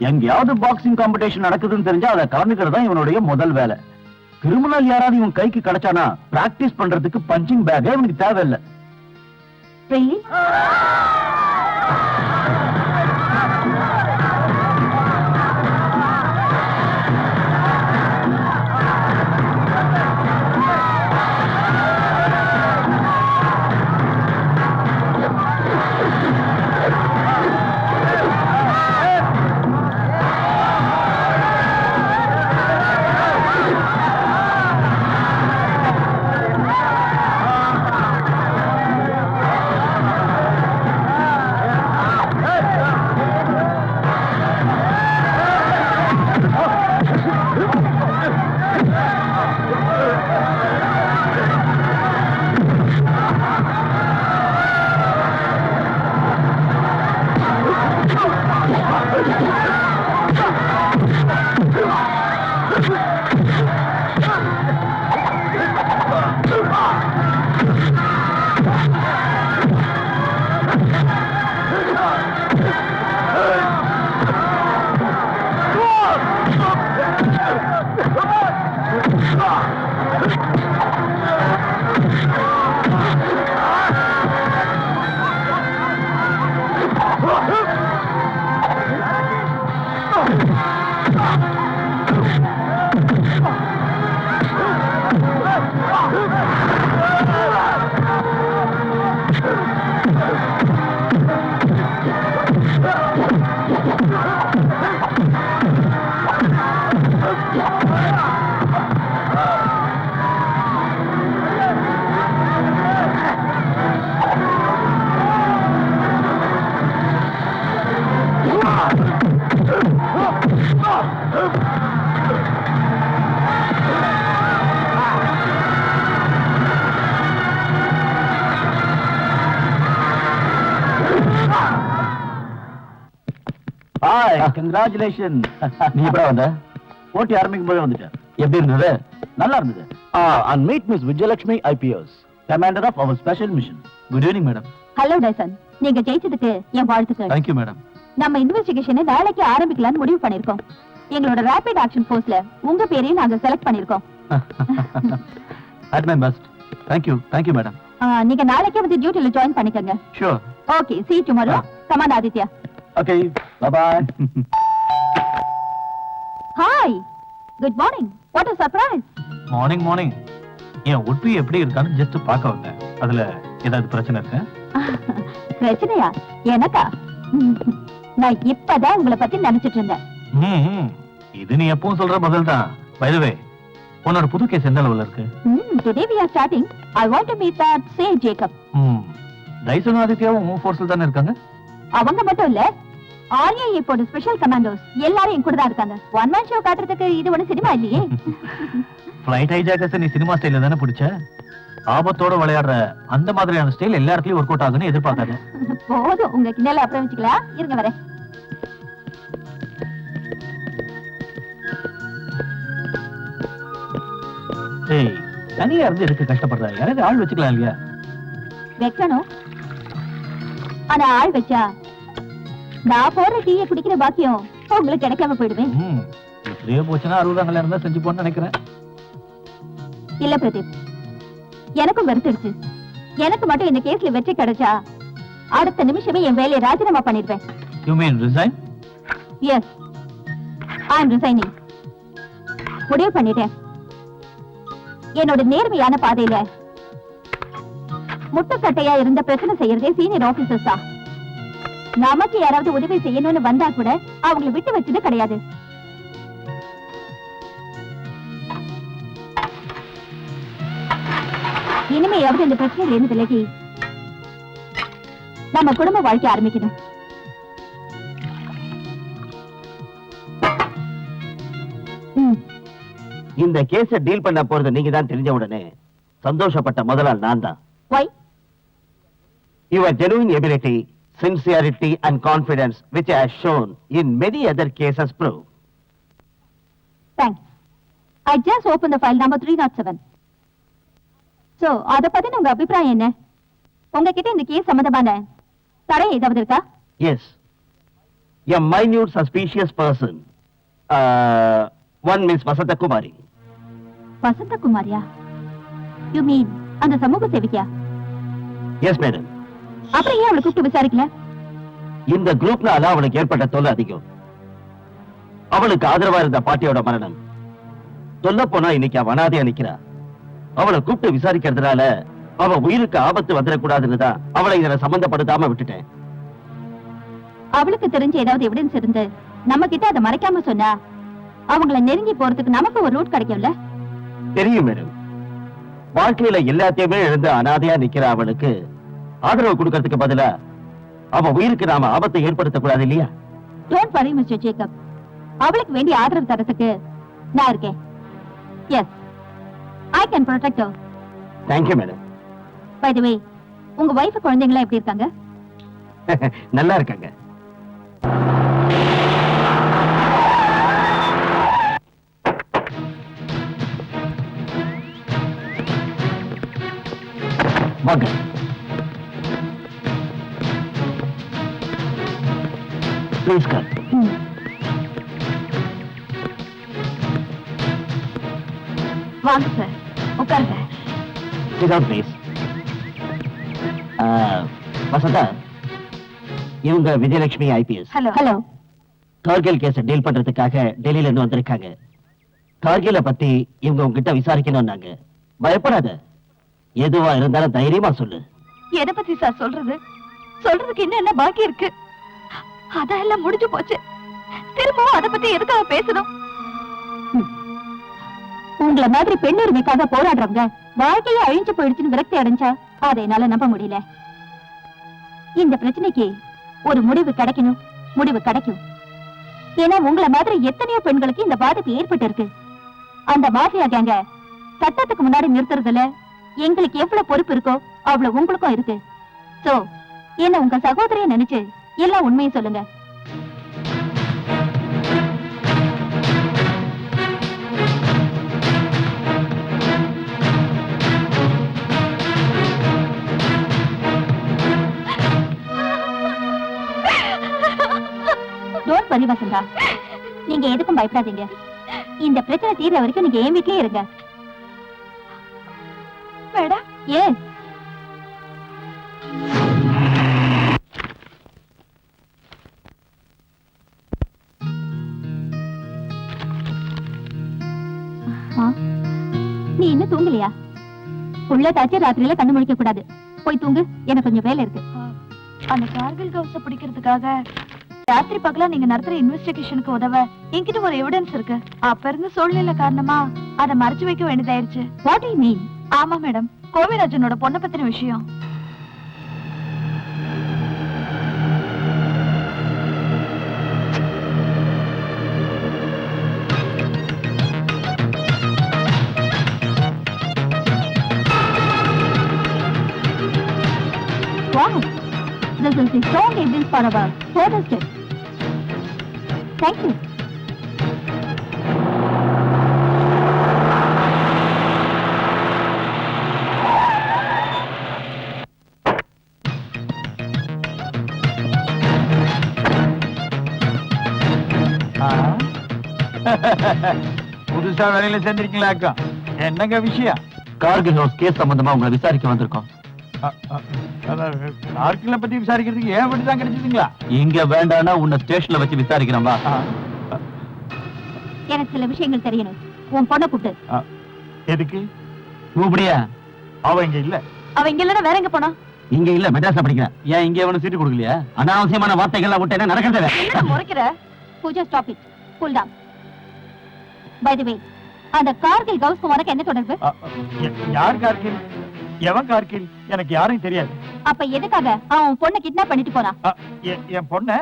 எங்கேயாவது பாக்ஸிங் காம்படிஷன் நடக்குதுன்னு தெரிஞ்சா அதை கலந்துக்கிறது தான் இவனுடைய முதல் வேலை. கிரிமினல் யாராவது இவன் கைக்கு கிடைச்சானா பிராக்டிஸ் பண்றதுக்கு பஞ்சிங் பேக்கே இவனுக்கு தேவையில்லை. Really? கங்க்ராச்சுலேஷன். நீ எப்படா வந்த? போட்டி ஆரம்பிக்கும் போதே வந்துட்டேன். எப்படி இருந்தது? நல்லா இருந்தது. And meet miss Vijayalakshmi IPS, commander of our special mission. Good evening madam. Hello Tyson, நீங்க ஜெயிச்சதுக்கு என் வாழ்த்துக்கள். Thank you madam. நம்ம இன்வெஸ்டிகேஷனை நாளைக்கு ஆரம்பிக்கலாம்னு முடிவு பண்ணிருக்கோம். எங்களோட ரேபிட் ஆக்ஷன் ஃபோர்ஸ்ல உங்க பேரையும் நாங்க செலக்ட் பண்ணிருக்கோம். At my best. Thank you madam. நீங்க நாளைக்கே வந்து டியூட்டில ஜாயின் பண்ணிக்கங்க. Sure. Okay, see you tomorrow. Come on, Aditya. Okay, bye bye. Hi. Good morning. What a surprise. Morning. என் ஒட்டு எப்படி இருக்கான்னு ஜஸ்ட் பார்க்க வந்தேன். அதுல ஏதாவது பிரச்சனை இருக்கு? பிரச்சனையா? எனக்கா? நான் இப்பதான் உங்களை பத்தி நினைச்சிட்டு இருந்தேன். இது நீ எப்பவும் சொல்ற பதில் தான். பை தி வே, உன்னோட புது கேஸ் எந்த லெவல்ல இருக்கு? Today we are starting. I want to meet that say Jacob. Tyson ஆதித்யாவும் உன் ஃபோர்ஸ்ல தானே இருக்காங்க? அவங்க மட்டும் இல்ல, ஆர்யா இப்போட ஸ்பெஷல் கமாண்டோஸ் எல்லாரும் என் கூட தான் இருக்காங்க. ஒன் மேன் ஷோ காட்டுறதுக்கு இது ஒண்ணு சினிமா இல்லையே. ஃளைட் ஹைஜாக்கர்ஸ் நீ சினிமா ஸ்டைல்ல தானே பிடிச்ச? ஆபத்தோட விளையாடுற அந்த மாதிரியான ஸ்டைல் எல்லா இடத்துலயும் ஒர்க் அவுட் ஆகுன்னு எதிர்பார்க்காத. போதும், உங்க கிண்டல அப்புறம் வச்சுக்கலாம். இருங்க வரேன். ஏய், தனியா இருந்து எதுக்கு கஷ்டப்படுற? யாராவது ஆள் வச்சுக்கலாம் இல்லையா? வைக்கணும், ஆனா ஆள் வச்சா நான் போற டீயை குடிக்கிற பாக்கியம் உங்களுக்கு கிடைக்காம போயிடுவேன். இப்படியே போச்சுன்னா 60 அங்கல இருந்தா செஞ்சு போன்னு நினைக்கிறேன். இல்ல பிரதீப், எனக்கும் வெறுத்துடுச்சு. எனக்கு மட்டும் இந்த கேஸ்ல வெற்றி கிடைச்சா அடுத்த நிமிஷமே என் வேலையை ராஜினாமா பண்ணிடுவேன். You mean resign? Yes, I am resigning. முடிவு பண்ணிட்டேன். என்னோட நேர்மையான பாதையில முட்டுக்கட்டையா இருந்த பிரச்சனை செய்யறதே சீனியர் ஆபீசர்ஸ் தான். நமக்கு யாராவது உதவி செய்யணும்னு வந்தா கூட அவங்களை விட்டு வச்சது கிடையாது. இனிமையாவது இந்த பிரச்சனையில இருந்து விலகி நம்ம குடும்ப வாழ்க்கை ஆரம்பிக்கணும். இந்த கேஸ டீல் பண்ண போறது நீங்க தான் தெரிஞ்ச உடனே சந்தோஷப்பட்ட முதலாள் நான் தான். Why? Your genuine ability, sincerity and confidence which I have shown in many other cases prove. Thanks. I just opened the file number 307. So, அத பத்தி உங்க அபிப்பிராயம் என்ன? உங்ககிட்ட இந்த கேஸ் சம்பந்தமான தடை ஏதாவது இருக்கா? Yes. A minute suspicious person. One Miss Vasanta Kumari. Vasantha குமாரியா? You mean அந்த சமூக சேவிக்கா? Yes, madam. அப்புறம் ஏன் அவளை கூப்பிட்டு விசாரிக்கல? இந்த குரூப்னால அவளுக்கு ஏற்பட்ட தொல்லை அதிகம். அவளுக்கு ஆதரவா இருந்த பாட்டியோட மரணம். சொல்ல போனா இன்னைக்கு அவ அனாதையா நிக்கிறா. அவளை கூப்பிட்டு விசாரிக்கிறதுனால அவ உயிருக்கு ஆபத்து வந்துடக்கூடாதுன்னு தான் அவளை இதுல சம்பந்தப்படுத்தாம விட்டுட்டேன். அவளுக்கு தெரிஞ்ச ஏதாவது எவிடன்ஸ் இருந்து நம்ம கிட்ட அதை மறைக்காம சொன்னா அவங்கள நெருங்கி போறதுக்கு நமக்கு ஒரு ரூட் கிடைக்கும்ல? தெரியும் மேடம். வாழ்க்கையில எல்லாத்தையுமே இழந்து அனாதையா நிக்கிற அவளுக்கு ஆதரவு கொடுக்கறதுக்கு பதிலா அவ உயிருக்கு நாம ஆபத்தை ஏற்படுத்தக்கூடாது இல்லையா? டோன்ட் வரி மிஸ்டர் ஜேக்கப், அவளுக்கு வேண்டிய ஆதரவு தரத்துக்கு நான் இருக்கேன். Yes, I can protect her. Thank you madam. By the way, உங்க வைஃப் குழந்தைங்களா எப்படி இருக்காங்க? நல்லா இருக்காங்க. வாங்க. Please come. வாங்க சார், உட்காருங்க. Sit down, please. வசந்தா, இவங்க விஜயலட்சுமி ஐபிஎஸ். ஹலோ. கார்கில் கேஸ டீல் பண்றதுக்காக டெல்லியில இருந்து வந்திருக்காங்க. கார்கில பத்தி இவங்க உங்ககிட்ட விசாரிக்கணும்னாங்க. பயப்படாத, எதுவா இருந்தாலும் தைரியமா சொல்லு. எதை பத்தி சார் சொல்றது? சொல்றதுக்கு இன்னும் என்ன பாக்கி இருக்கு? அதெல்லாம் முடிஞ்சு போச்சு. திரும்பவும் அதை பத்தி எதுக்காக பேசணும்? உங்களை மாதிரி பெண் உரிமைக்காக போராடுறவங்க வாழ்க்கையே அழிஞ்சு போயிடுச்சுன்னு விரக்தி அடைஞ்சா அதை என்னால நம்ப முடியல. இந்த பிரச்சனைக்கு ஒரு முடிவு கிடைக்கணும், முடிவு கிடைக்கும். ஏன்னா உங்களை மாதிரி எத்தனையோ பெண்களுக்கு இந்த பாதிப்பு ஏற்பட்டு இருக்கு. அந்த மாஃபியா கேங்க சட்டத்துக்கு முன்னாடி நிறுத்துறதுல எங்களுக்கு எவ்வளவு பொறுப்பு இருக்கோ அவ்வளவு உங்களுக்கும் இருக்கு. சோ என்ன உங்க சகோதரிய நினைச்சு எல்லா உண்மையும் சொல்லுங்க. வசந்தா, நீங்க எதுக்கும் பயப்படாதீங்க. இந்த பிரச்சனை தீர்ற வரைக்கும் நீங்க என் வீட்லயே இருங்க. மேடம், ஏன் நீ இன்னும் தூங்கலையா? உள்ளதாச்சு ராத்திரியில கண்ணு முழிக்க கூடாது. போய் தூங்கு, எனக்கு கொஞ்சம் வேலை இருக்கு. அந்த கார்கில் கவுஸ பிடிக்கிறதுக்காக ராத்திரி பகலா நீங்க நடத்துற இன்வெஸ்டிகேஷனுக்கு உதவ என்கிட்ட ஒரு எவிடன்ஸ் இருக்கு. அப்ப இருந்து சூழ்நிலை காரணமா அதை மறைச்சு வைக்க வேண்டியதாயிருச்சு. What you mean? ஆமா மேடம், கோவிராஜனோட பொண்ணை பத்தின விஷயம். Wow, this is the strong evidence for our further steps. Thank you. புதுசா வேலையில சேர்ந்திருக்கீங்களாக்கா? என்னங்க விஷயம்? கார்கில் ஹவுஸ் கேஸ் சம்பந்தமா உங்களை விசாரிக்க வந்திருக்கோம். கார்கில பத்தி விசாரிக்கிறதுக்கு ஏன் விட்டு தான் கிடைச்சதுங்களா? இங்க வேண்டாம்னா உன்னை ஸ்டேஷன்ல வச்சு விசாரிக்கிறோம். எனக்கு சில விஷயங்கள் தெரியணும். உன் பொண்ணை கூப்பிட்டு. எதுக்கு? கூப்பிடியா? அவ இங்க இல்ல. அவ இங்க இல்லன்னா வேற எங்க போனா? இங்க இல்ல, மெட்ராஸ்ல படிக்கிறேன். ஏன் இங்க எவனும் சீட்டு கொடுக்கலையா? அனாவசியமான வார்த்தைகள்லாம் விட்டு என்ன நடக்கிறது? என்ன முறைக்கிற? Pooja, stop it. Cool down. By the way, அந்த கார்கில் கவுஸ்க்கு உனக்கு என்ன தொடர்பு? யார் கார்கில்? எவன் கார்கில்? எனக்கு யாரையும் தெரியாது. அப்ப எதுக்காக அவன் பொண்ணை கிட்னாப் பண்ணிட்டு போறான்? என் பொண்ண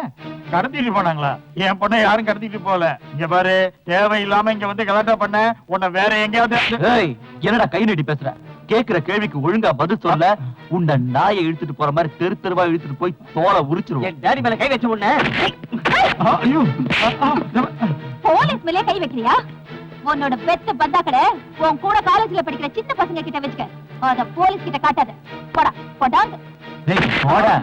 கடத்திட்டு போனாங்களா? என் பொண்ணை யாரும் கடத்திட்டு போல. இங்க பாரு, தேவையில்லாம இங்க வந்து கலாட்டா பண்ண உன்னை வேற எங்கேயாவது. ஏய், என்னடா கை நீட்டி பேசுற? கேக்குற கேள்விக்கு ஒழுங்கா பதில் சொல்ல உன்னை நாயை இழுத்துட்டு போற மாதிரி தெரு தெருவா இழுத்துட்டு போய் தோலை உரிச்சிருவோம். என் டாடி மேல கை வச்ச உடனே ஐயோ, போலீஸ் மேலே கை வைக்கிறியா? உன்னோட பெத்த பந்தாக்கட உன் கூட காலேஜ்ல படிக்கிற சின்ன பசங்க கிட்ட வச்சுக்க. அத போலீஸ் கிட்ட காட்டாத. போடா, போடாங்க. ஏய், போடா.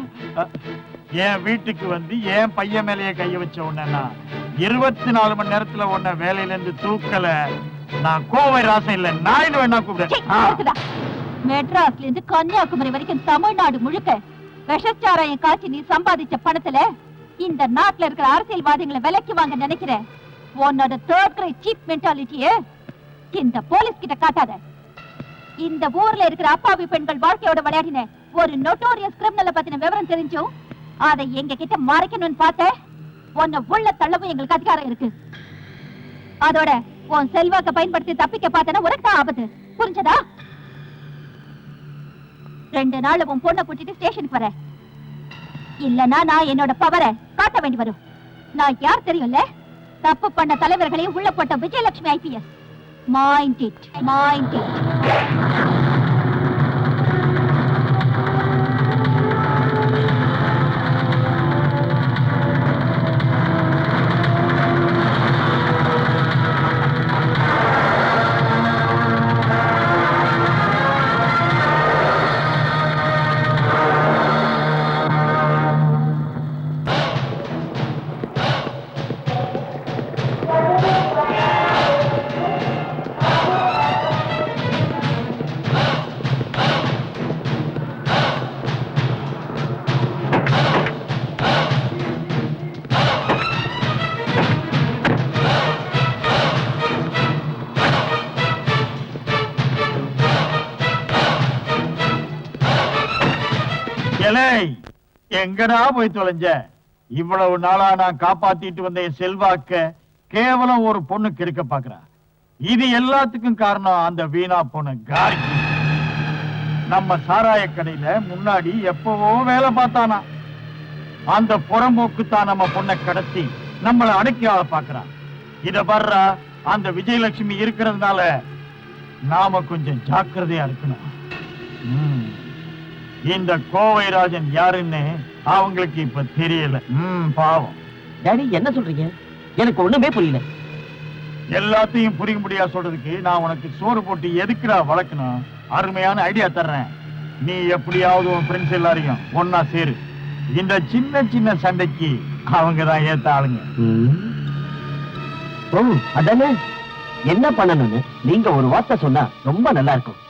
என் வீட்டுக்கு வந்து என் பையன் மேலேயே கைய வச்ச உடனே 24 மணி நேரத்துல உன்னை வேலையில இருந்து தூக்கல. நான் கோவை ராசம் இல்ல, நாயுடு வேணா கூப்பிடுறேன். மெட்ராஸ்ல இருந்து கன்னியாகுமரி வரைக்கும் தமிழ்நாடு முழுக்க விஷச்சாராயம் காய்ச்சி நீ சம்பாதிச்ச பணத்துல இந்த நாட்டுல இருக்கிற அரசியல்வாதிகளை விலைக்கு வாங்க நினைக்கிறேன். உன்னோட தேர்ட் கிரேட் சீப் மென்டாலிட்டியே இந்த போலீஸ் கிட்ட காட்டாத. இந்த ஊர்ல இருக்கிற அப்பாவி பெண்கள் வாழ்க்கையோட விளையாடின ஒரு நோட்டோரியஸ் கிரிமினலை பத்தின விவரம் தெரிஞ்சும் அதை எங்க கிட்ட மறைக்கணும்னு பார்த்த உன்னை உள்ள தள்ளவும் எங்களுக்கு அதிகாரம் இருக்கு. அதோட உன் செல்வாக்க பயன்படுத்தி தப்பிக்க பார்த்தனா உனக்கு தான் ஆபத்து. புரிஞ்சதா? 2 நாள் உன் பொண்ணை கூட்டிட்டு ஸ்டேஷனுக்கு வர. இல்லனா நான் என்னோட பவரை காட்ட வேண்டி வரும். நான் யார் தெரியும்ல? தப்பு பண்ண தலைவர்களையும் உள்ள போட்ட Vijayalakshmi IPS. Mind it, mind it. எங்கடா போய் தொலைஞ்ச? இவ்வளவு நாளா நான் காப்பாத்திட்டு வந்த என் செல்வாக்க கேவலம் ஒரு பொண்ணுக்கு இருக்க பாக்குறா. இது எல்லாத்துக்கும் காரணம் அந்த வீணா பொண்ணு கார்கி. நம்ம சாராய கடையில முன்னாடி எப்பவோ வேலை பார்த்தானா. அந்த புறம்போக்கு தான் நம்ம பொண்ணை கடத்தி நம்மளை அடக்கி ஆள பாக்குறான். இத வர்றா, அந்த விஜயலட்சுமி இருக்கிறதுனால நாம கொஞ்சம் ஜாக்கிரதையா இருக்கணும். இந்த கோவைராஜன் யாருன்னு அவங்களுக்கு இப்ப தெரியல. பாவம். டாடி, என்ன சொல்றீங்க? எனக்கு ஒண்ணுமே புரியல. எல்லாத்தையும் புரிய முடியா சொல்றதுக்கு நான் உனக்கு சோறு போட்டு எதுக்குடா வளர்க்கணும்? அருமையான ஐடியா தர்றேன். நீ எப்படியாவது உன் ஃப்ரெண்ட்ஸ் எல்லாரையும் ஒன்னா சேரு. இந்த சின்ன சின்ன சண்டைக்கு அவங்க தான் ஏத்த ஆளுங்க. ஓ அதானே, என்ன பண்ணணும்னு நீங்க ஒரு வார்த்தை சொன்னா ரொம்ப நல்லா இருக்கும்.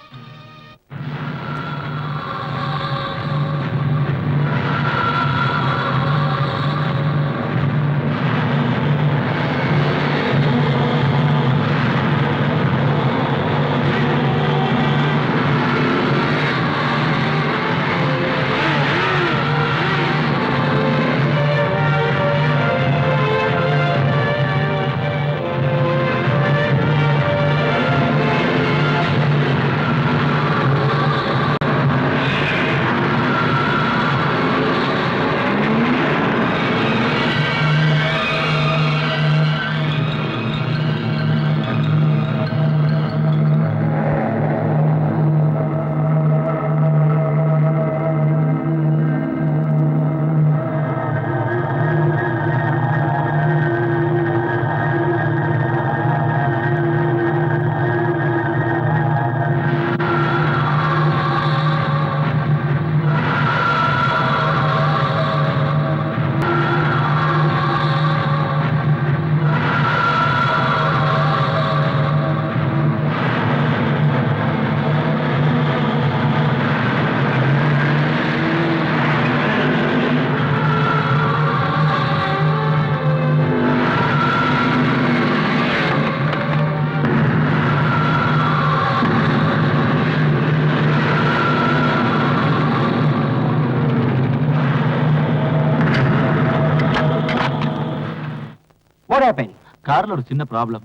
கார்ல ஒரு சின்ன ப்ராப்ளம்.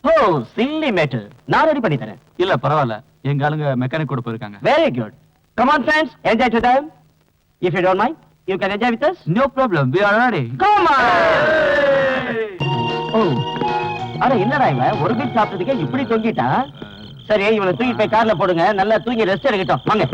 ஓ சில்லி மேட்டர், நான் ரெடி பண்ணி தரேன். இல்ல பரவாயில்ல, எங்க ஆளுங்க மெக்கானிக் கூட போயிருக்காங்க. Very good. Come on friends, enjoy the time. If you don't mind, you can enjoy with us. No problem, we are ready. Come on. Oh அட என்னடா இவன் ஒரு பீட் சாப்பிட்டதுக்கே இப்படி தொங்கிட்டான். சரி இவனை தூக்கி போய் கார்ல போடுங்க, நல்லா தூங்கி ரெஸ்ட் எடுக்கட்டும். வாங்க.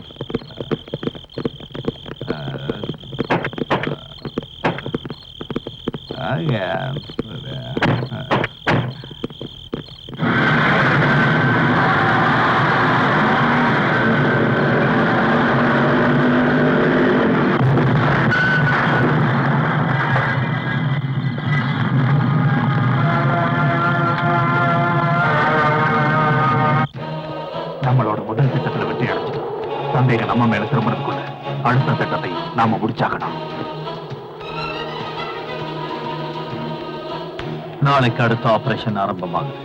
நம்மளோட முதல் திட்டத்துல வெற்றி அடைச்சிட்டோம். சந்தேகம் நம்ம மேல திரும்புறதுக்குள்ள அடுத்த திட்டத்தை நாம முடிச்சாகணும். நாளைக்கு அடுத்த ஆபரேஷன் ஆரம்பமாகுது.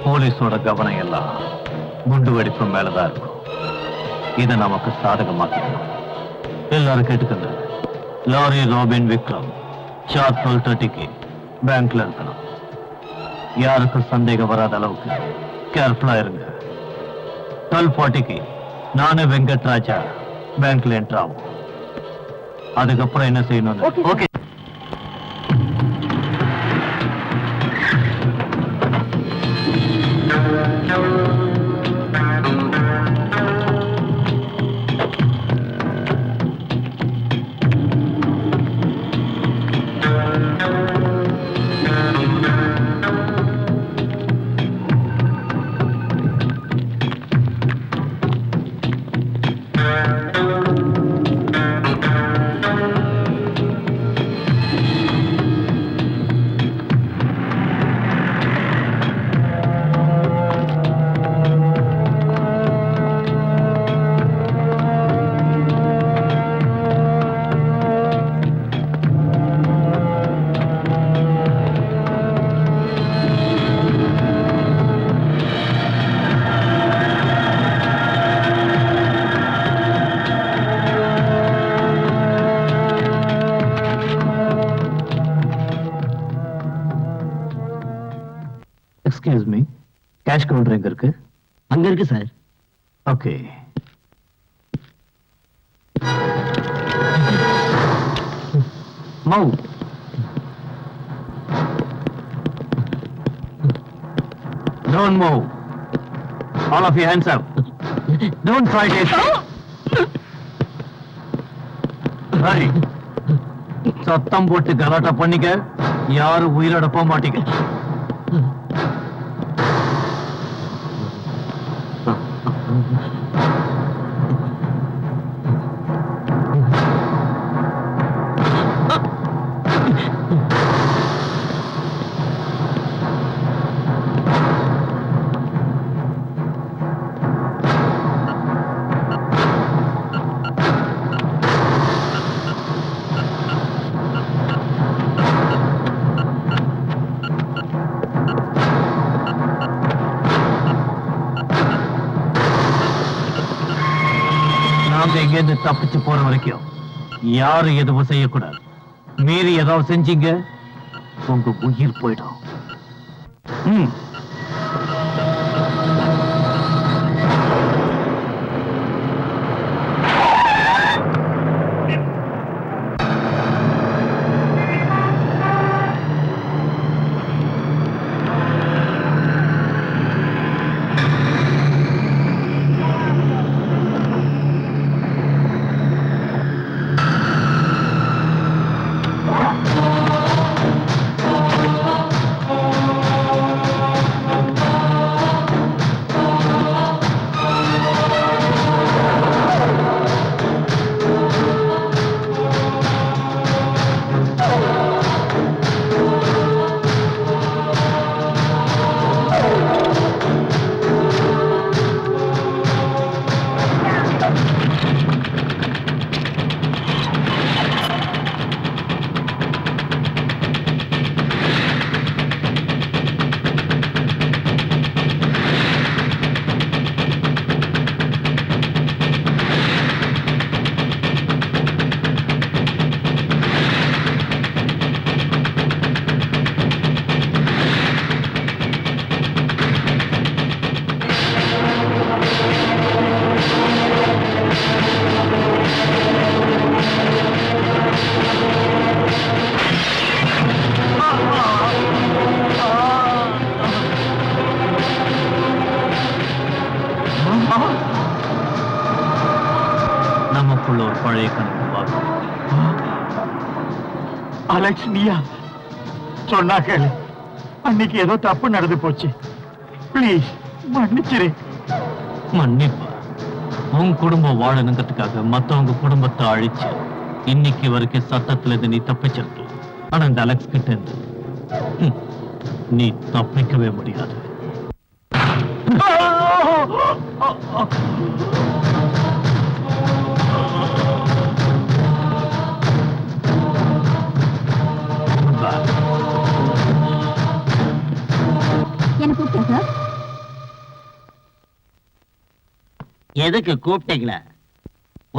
போலீஸோட கவனம் எல்லாம் குண்டு வெடிப்பு மேலதான் இருக்கும். இதை நமக்கு சாதகமாக்கிக்கணும். எல்லாரும் கேட்டுக்கங்க. லாரி ராபின் விக்ரம் ஷார்ப் 12:30க்கு பேங்க்ல இருக்கணும். யாருக்கும் சந்தேகம் வராத அளவுக்கு கேர்ஃபுல்லா இருங்க. 12:40க்கு நானு வெங்கட் ராஜா பேங்க்ல என்டர் ஆகும். அதுக்கப்புறம் என்ன செய்யணும்? Okay. Excuse me, cash counter எங்க இருக்கு? அங்க இருக்கு sir. Okay. Move. Don't move. All of you hands up. Don't fight it. Hurry. சத்தம் போட்டு கலாட்டா பண்ணிக்க. யாரும் உயிரோட போக மாட்டீங்க. நாங்க இங்கிருந்து தப்பிச்சு போற வரைக்கும் யாரும் எதுவும் செய்யக்கூடாது. மீறி ஏதாவது செஞ்சீங்க உங்க உயிர் போயிடும். நமக்குள்ள ஒரு பழைய கணக்கு பார்க்கணும். அலெக்ஸ், நீயா? சொன்னா கேளு. அன்னைக்கு ஏதோ தப்பு நடந்து போச்சு. ப்ளீஸ் மன்னிச்சிரு. மன்னிப்பா? உன் குடும்பம் வாழணுங்கிறதுக்காக மத்தவங்க குடும்பத்தை அழிச்சு இன்னைக்கு வரைக்கும் சட்டத்துல இருந்து நீ தப்பிச்சிருக்கலாம். ஆனா இந்த அலெக்ஸ் கிட்ட இருந்து நீ தப்பிக்கவே முடியாது. என்ன கூப்பிட்டேன் சார்? எதுக்கு கூப்பிட்டீங்களா?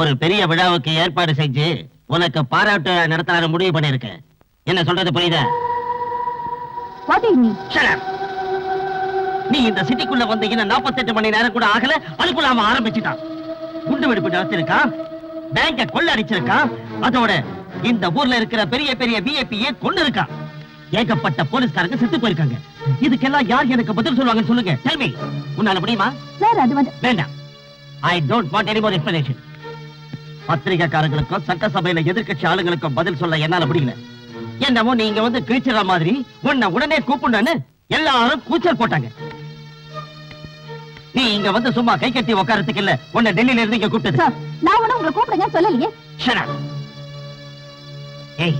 ஒரு பெரிய விழாவுக்கு ஏற்பாடு செஞ்சு உனக்கு பாராட்டு நடத்தலான்னு முடிவு பண்ணிருக்கேன். என்ன சொல்றது புரியுதா? What do you mean? Shut up. நீ இந்த சிட்டிக்குள்ள வந்து இன்னும் 48 மணி நேரம் கூட ஆகல, அதுக்குள்ள அவன் ஆரம்பிச்சுட்டான். குண்டு வெடிப்பு நடத்திருக்கான், பேங்க கொள்ள அடிச்சிருக்கான், அதோட இந்த ஊர்ல இருக்கிற பெரிய பெரிய விஐபியை கொண்டு இருக்கான். ஏகப்பட்ட போலீஸ்காரங்க செத்து போயிருக்காங்க. இதுக்கெல்லாம் யார் எனக்கு பதில் சொல்லுவாங்கன்னு சொல்லுங்க. Tell me. உன்னால முடியுமா? சார் அது வந்து வேண்டாம். I don't want any more explanation. பத்திரிகைக்காரங்களுக்கும் சட்டசபையில எதிர்க்கட்சி ஆளுங்களுக்கும் பதில் சொல்ல என்னால முடியல. என்னமோ நீங்க வந்து கிழிச்சிற மாதிரி உன்னை உடனே கூப்பிடணும்னு எல்லாரும் கூச்சல் போட்டாங்க. நீ இங்க வந்து சும்மா கை கட்டி உட்காரத்துக்கு இல்ல, உன்னை டெல்லியில இருந்து இங்க கூப்பிட்டது. சார் நான் ஒண்ணு உங்களை கூப்பிடுங்க சொல்லலையே. Shut up. ஏய்,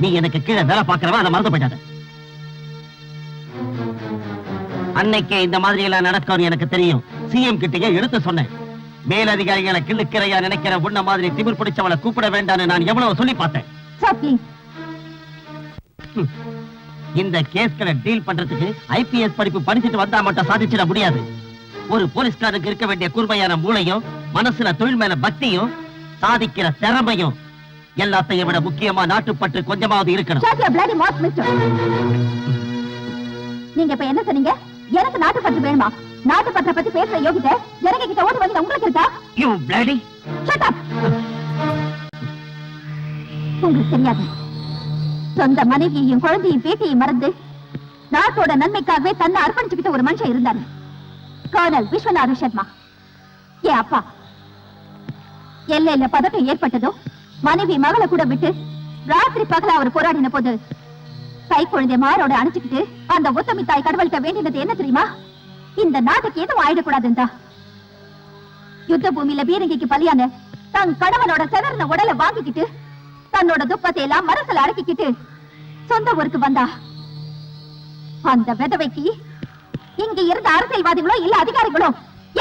நீ எனக்கு கீழே வேலை பார்க்கறவா, அதை மறந்து போயிட்டாத. அன்னைக்கே இந்த மாதிரி எல்லாம் நடக்கும் எனக்கு தெரியும். சிஎம் கிட்டயே எடுத்து சொன்னேன். மேலதிகாரிகளை கிள்ளுக்கிறையா நினைக்கிற உன்ன மாதிரி திமிர் பிடிச்சவளை கூப்பிட வேண்டாம்னு நான் எவ்வளவு சொல்லி பார்த்தேன். Sir please. இந்த கேஸ்களை டீல் பண்றதுக்கு ஐபிஎஸ் படிப்பு படிச்சுட்டு வந்தா மட்டும் சாதிச்சிட முடியாது. ஒரு போலீஸ்காரனுக்கு இருக்க வேண்டிய கூர்மையான மூளையும் மனசுல தொழில் மேல பக்தியும் சாதிக்கிற திறமையும் எல்லாத்தையும் விட முக்கியமா நாட்டுப்பற்று கொஞ்சமாவது இருக்கணும். Shut your bloody mouth, mister. நீங்க இப்ப என்ன சொன்னீங்க? எனக்கு நாட்டுப்பற்று வேணுமா? நாட்டுப்பற்றை பத்தி பேசுற யோகிதை ஜனங்க கிட்ட ஓடி வந்து உங்களுக்கு இருக்கா? You bloody. Shut up. உங்களுக்கு தெரியாது, சொந்த மனைவியையும் குழந்தையும் பேட்டியையும் மறந்து நாட்டோட நன்மைக்காகவே தன்னை அர்ப்பணிச்சுக்கிட்ட ஒரு மனுஷன் இருந்தாரு. கர்னல் விஸ்வநாத சர்மா. என் அப்பா எல்லையில பதட்டம் ஏற்பட்டதோ மனைவி மகளை கூட விட்டு ராத்திரி பகல அவர் போராடின போது கை குழந்தை மாரோட அணைச்சுக்கிட்டு அந்த உத்தமி தாய் கடவுள்கிட்ட வேண்டினது என்ன தெரியுமா? இந்த நாட்டுக்கு எதுவும் ஆயிடக்கூடாதுந்தா. யுத்த பூமியில பீரங்கிக்கு பலியான தன் கணவனோட செதறின உடலை வாங்கிக்கிட்டு தன்னோட துக்கத்தை எல்லாம் மனசுல அடக்கிக்கிட்டு சொந்த ஊருக்கு வந்தா. அந்த விதவைக்கு இங்க இருந்த அரசியல்வாதிகளோ இல்ல அதிகாரிகளோ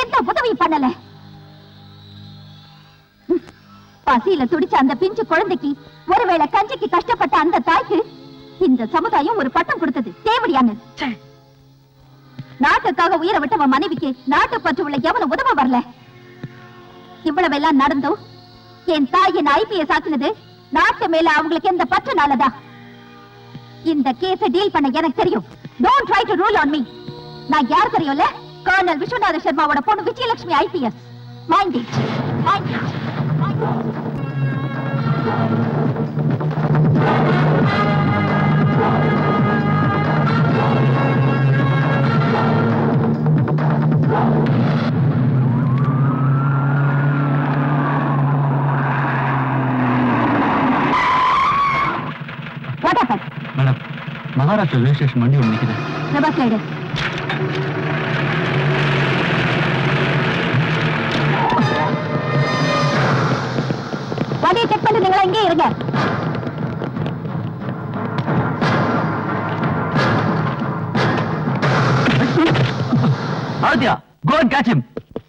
எந்த உதவியும் பண்ணல. பசியில துடிச்ச அந்த பிஞ்சு குழந்தைக்கு ஒருவேளை கஞ்சிக்கு கஷ்டப்பட்ட அந்த தாய்க்கு இந்த சமுதாயம் ஒரு பட்டம் கொடுத்தது தேவடியான்னு. நாட்டுக்காக உயிரை விட்டவன் மனைவிக்கு நாட்டு பற்று உள்ள எவனும் உதவ வரல. இவ்வளவு எல்லாம் நடந்தும் என் தாய் என் ஐபிஎஸ் ஆக்குனது நாட்டு மேல அவங்களுக்கு எந்த பற்றுனாலதான். இந்த கேஸ டீல் பண்ண எனக்கு தெரியும். Don't try to rule on me. நான் யார் தெரியும்ல? கர்னல் விஸ்வநாத சர்மாவோட பொண்ணு Vijayalakshmi IPS. Mind it. Mind it. What happened? Madam, Maharashtra railway station வண்டி ஒன்று நிற்குது. பிரபாஸ் லைடு. வண்டியை செக் பண்ணுறீங்களா? இங்கே இருங்க. Aditya, go and catch him.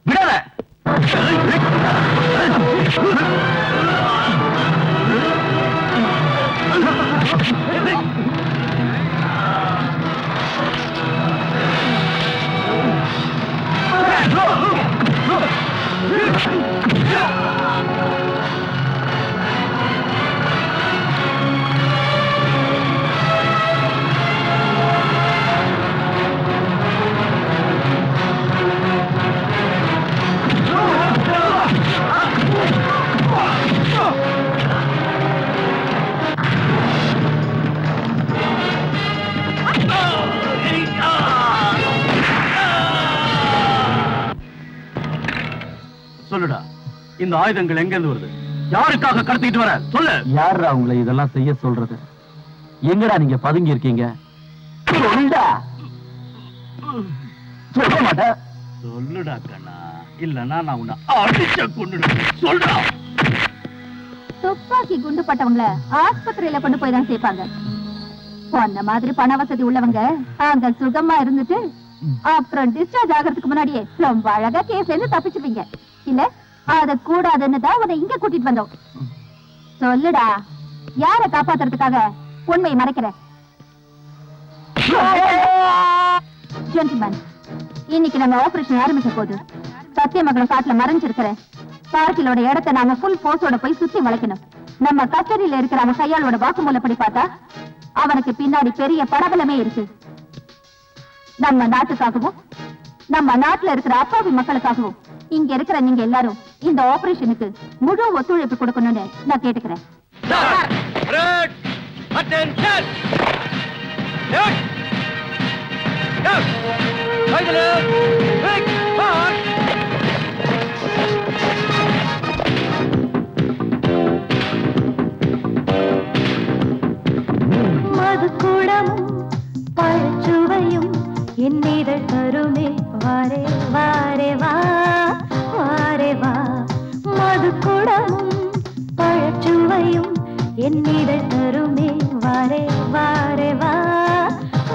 விடாத. சொல்லுடா, இந்த ஆயுதங்கள் எங்க இருந்து வருது? யாருக்காக கடத்திட்டு வர? சொல்லு. யாரா உங்களை இதெல்லாம் செய்ய சொல்றது? எங்கடா நீங்க பதுங்கி இருக்கீங்க? சொல்லுடா. சொல்ல மாட்டேன். சொல்லுடா கண்ணா, இல்லன்னா நான் உன்னை அடிச்ச கொன்னுடுவேன். சொல்றா. துப்பாக்கி குண்டு பட்டவங்கள ஆஸ்பத்திரியில கொண்டு போய் தான் சேர்ப்பாங்க. அந்த மாதிரி பண வசதி உள்ளவங்க அங்க சுகமா இருந்துட்டு அப்புறம் டிஸ்சார்ஜ் ஆகிறதுக்கு முன்னாடியே ரொம்ப அழகா கேஸ்ல இருந்து தப்பிச்சுவீங்க. இல்ல அத கூடாதுன்னு தான் உன்னை இங்க கூட்டிட்டு வந்தோம். சொல்லுடா, யார காப்பாத்துறதுக்காக உண்மையை மறைக்கிற? ஜென்டில்மேன், இன்னைக்கு நம்ம ஆபரேஷன் ஆரம்பிக்க போது சத்தியமங்கலம் காட்டுல மறைஞ்சிருக்கிற பார்க்கிலோட இடத்தை நாங்க ஃபுல் போர்ஸோட போய் சுத்தி வளைக்கணும். நம்ம கஸ்டடியில இருக்கிற அவன் கையாளோட வாக்குமூலப்படி பார்த்தா அவனுக்கு பின்னாடி பெரிய படபலமே இருக்கு. நம்ம நாட்டுக்காகவும் நம்ம நாட்டுல இருக்கிற அப்பாவி மக்களுக்காகவும் இங்க இருக்கிற நீங்க எல்லாரும் இந்த ஆபரேஷனுக்கு முழு ஒத்துழைப்பு கொடுக்கணும்னு நான் கேட்டுக்கிறேன். மதுக்குடமும் பழச்சுவையும் என்னிதழ் தருமே வாரே வாரே வா வாரே வா. மதுக்குடமும் பழச்சுவையும் என்னிதழ் தருமே வாரே வாரே வா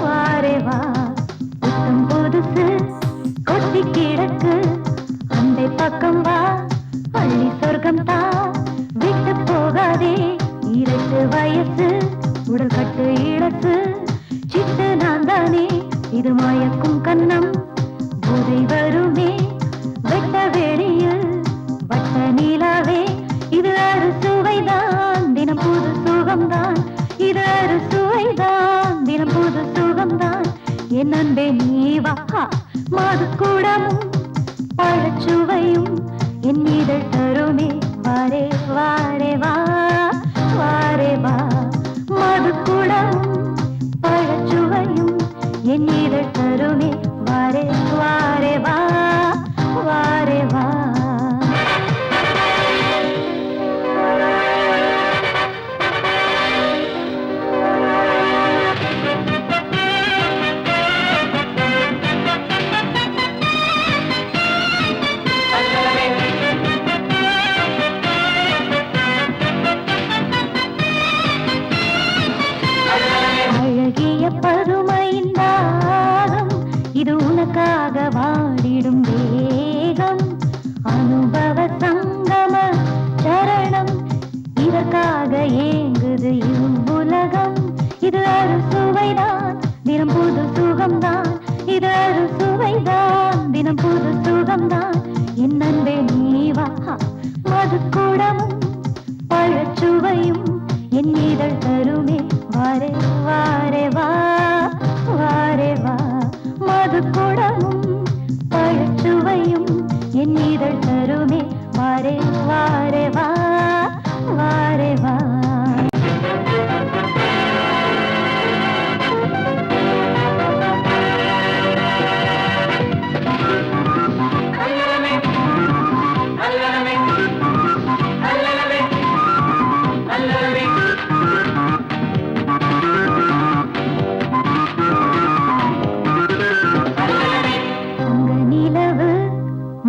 வாரே வா. புத்தம் புதுசு கொத்தி கிடக்கு அந்த பக்கம் வா, பள்ளி சொர்க்கம் தான் விட்டு போகாதே. 2 வயசு உடல் கட்டு இழப்பு சிட்டு நான் தானே, இது மயக்கும் கண்ணம் போதை வருமே. வெட்ட வெளியில் வட்ட நீலாவே, இது அறுசுவைதான் தினம் புது சுகம்தான். இது அறுசுவைதான் தினம் புது சுகம்தான். என் அன்பே நீ வா. மதுக்குடமும் பழச்சுவையும் என் இதழ் தருமே வாரே வாரே வா வாரே வா. மதுக்குடமும் பழச்சுவையும் என் இதழ் தருமே வாரே வாரே வா வாரே வா. அழகிய பருமையின் தாகம் இது உனக்காக வாடிடும் வேகம். அனுபவ சங்கம சரணம் இதற்காக ஏங்குது இவ்வுலகம். இது அறுசுவைதான் தினம் புது சுகம்தான். இது அறுசுவைதான் தினம் புது சுகம்தான். என் அன்பே நீ வா மது கூடமும் பழச்சுவையும் என் இதழ் தருமே வாரே வாரே வா வாரே வா மது கூடமும் பழச்சுவையும் என் இதழ் தருமே வாரே வாரே வா வாரே வா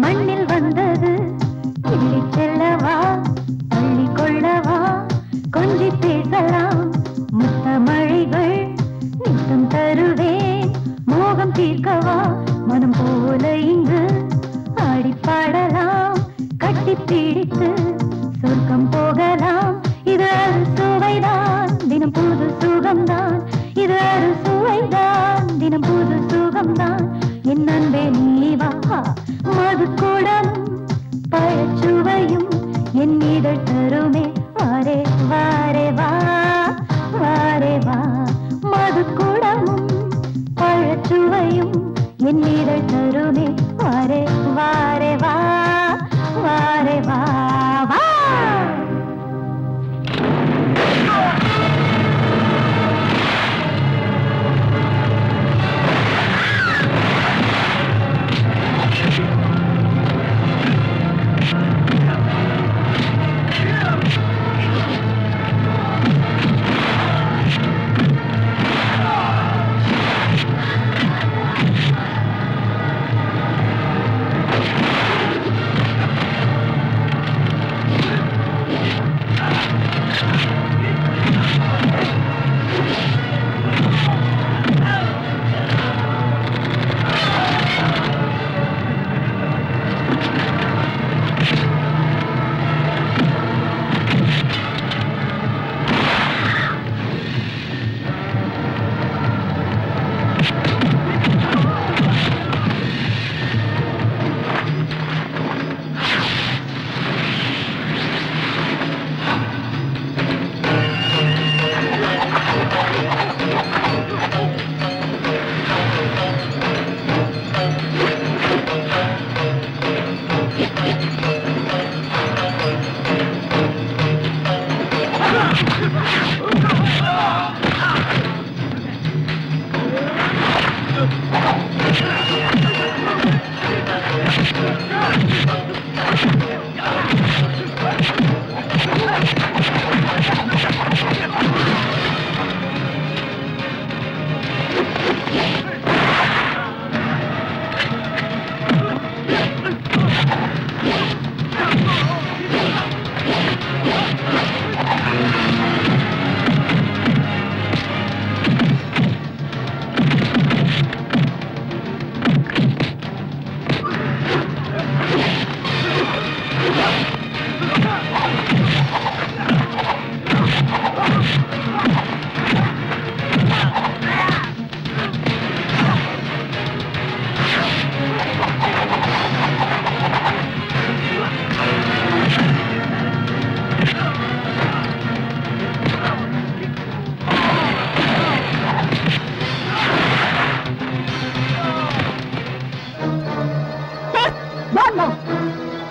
மண்ணில் வந்தது கிள்ளி செல்லவா அள்ளி கொள்ளவா கொஞ்சி பேசலாம் முத்த மழைகள் நித்தம் தருவேன் மோகம் தீர்க்கவா மனம் போல இங்கு ஆடிப்பாடலாம் கட்டி பிடித்து சொர்க்கம் போகலாம் இது சுவைதான் தினம் புது சுகம்தான் இது சுவைதான் தினம் புது சுகம்தான் என் அன்பே நீ வா மது கூடமும் பழச்சுவையும் என் இதழ் தருமே வாரே வாரே வா வாரே வா மது கூடமும் பழச்சுவையும் என் இதழ் தருமே வாரே வாரே வா வாரே வா வா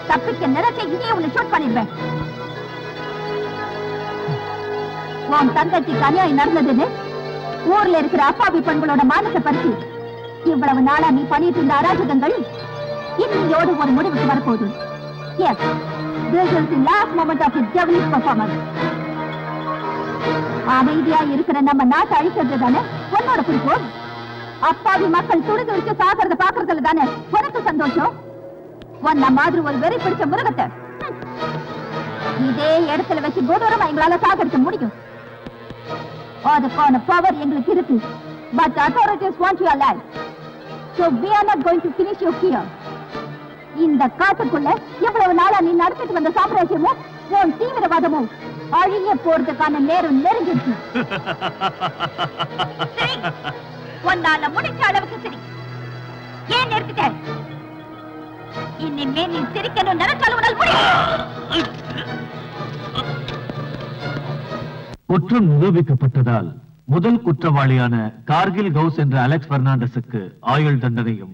தப்பிக்க நிறத்தை இங்கே உன்னை ஷூட் பண்ணிடுவேன். உன் தங்கச்சிக்கு அநியாயம் நடந்ததுன்னு ஊர்ல இருக்கிற அப்பாவி பெண்களோட மானத்தை பற்றி இவ்வளவு நாளா நீ பண்ணிட்டு இருந்த அராஜகங்கள் இன்னையோடு ஒரு முடிவுக்கு வரப்போகுது. Yes, this is the last moment of his devilish performance. அமைதியா இருக்கிற நம்ம நாட்டை அழிக்கிறது தானே உன்னோட குறிக்கோள். அப்பாவி மக்கள் துடிது வச்சு சாகிறத பாக்குறதுல தானே உனக்கு சந்தோஷம். உன்ன மாதிரி ஒரு வெறி பிடிச்ச மிருகத்தை இதே இடத்துல வச்சு கொடூரமா எங்களால சாகடிக்க முடியும். அதுக்கான பவர் எங்களுக்கு இருக்கு. But the authorities want you alive. So we are not going to finish you here. இந்த காட்டுக்குள்ள எவ்வளவு நாளா நீ நடத்திட்டு வந்த சாம்ராஜ்யமும் உன் தீவிரவாதமும் அழிய போறதுக்கான நேரம் நெருங்கிடுச்சு. சரி, உன்னால முடிச்ச அளவுக்கு சரி. ஏன் நிறுத்திட்ட? இனிமே நீ சிரிக்கணும் நினைச்சாலும் உன்னால் முடியும். குற்றம் நிரூபிக்கப்பட்டதால் முதல் குற்றவாளியான கார்கில் கவுஸ் என்ற அலெக்ஸ் பெர்னாண்டஸுக்கு ஆயுள் தண்டனையும்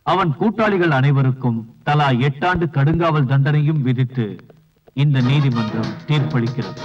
அவன் கூட்டாளிகள் அனைவருக்கும் தலா 8 ஆண்டு கடுங்காவல் தண்டனையும் விதித்து இந்த நீதிமன்றம் தீர்ப்பளிக்கிறது.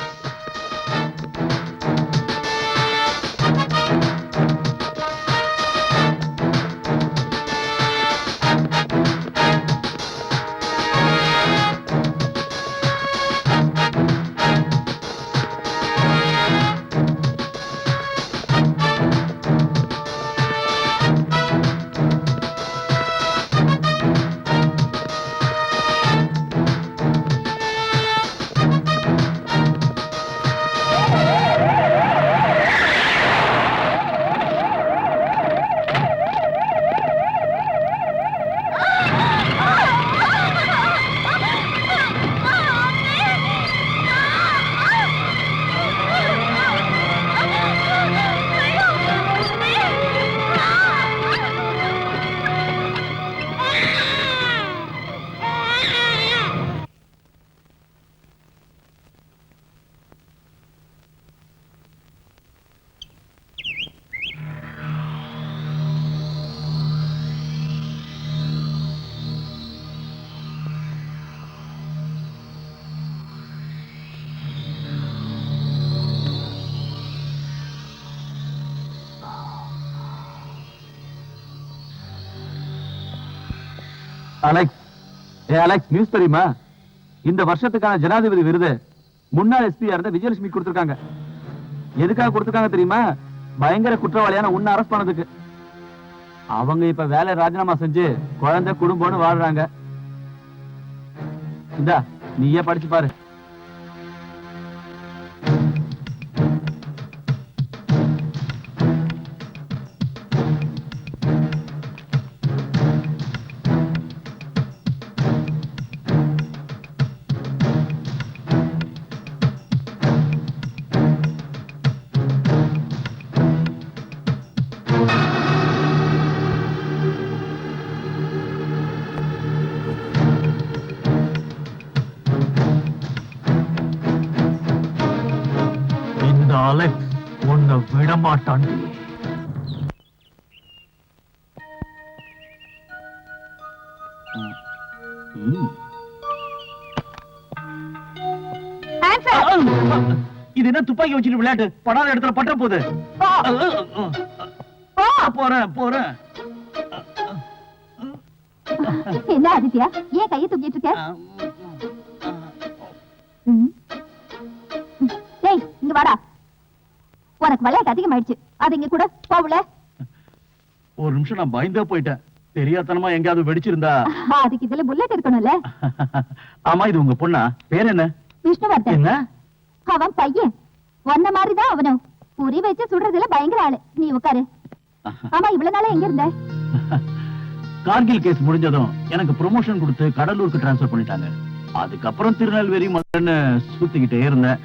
அலெக்ஸ், அலெக்ஸ், நியூஸ் தெரியுமா? இந்த வருஷத்துக்கான ஜனாதிபதி விருது முன்னாள் எஸ்பி இருந்த விஜயலட்சுமி கொடுத்திருக்காங்க. எதுக்காக கொடுத்திருக்காங்க தெரியுமா? பயங்கர குற்றவாளியான உன்னை அரெஸ்ட் பண்ணதுக்கு. அவங்க இப்ப வேலை ராஜினாமா செஞ்சு குழந்தை குடும்பம்னு வாழ்றாங்க. இந்தா, நீயே படிச்சு பாரு. அலெக்ஸ் உன்னை விடமாட்டான். இது என்ன துப்பாக்கி வச்சுட்டு விளையாட்டு? படாத இடத்துல பட்ட போகுது. போறேன். என்ன ஆதித்யா, ஏன் கையை தூக்கிட்டு இருக்க? டேய், இங்க வாடா. உனக்கு விளையாட்டு அதிகமாயிடுச்சு. அது இங்க கூட போகல. ஒரு நிமிஷம் நான் பயந்தே போயிட்டேன். தெரியாதனமா எங்கயாவது வெடிச்சிருந்தா? அதுக்கு இதுல புல்லட் இருக்கணும்ல. ஆமா, இது உங்க பொண்ணா? பேர் என்ன? விஷ்ணுவர்தன். என்ன? அவன் பையன். ஒன்ன மாதிரிதான் அவனும். புரி வச்சு சுடுறதுல பயங்கர ஆளு. நீ உட்காரு. ஆமா, இவ்வளவு நாளா எங்க இருந்த? கார்கில் கேஸ் முடிஞ்சதும் எனக்கு ப்ரொமோஷன் கொடுத்து கடலூருக்கு டிரான்ஸ்பர் பண்ணிட்டாங்க. அதுக்கப்புறம் திருநெல்வேலி மதுரைன்னு சுத்திக்கிட்டே இருந்தேன்.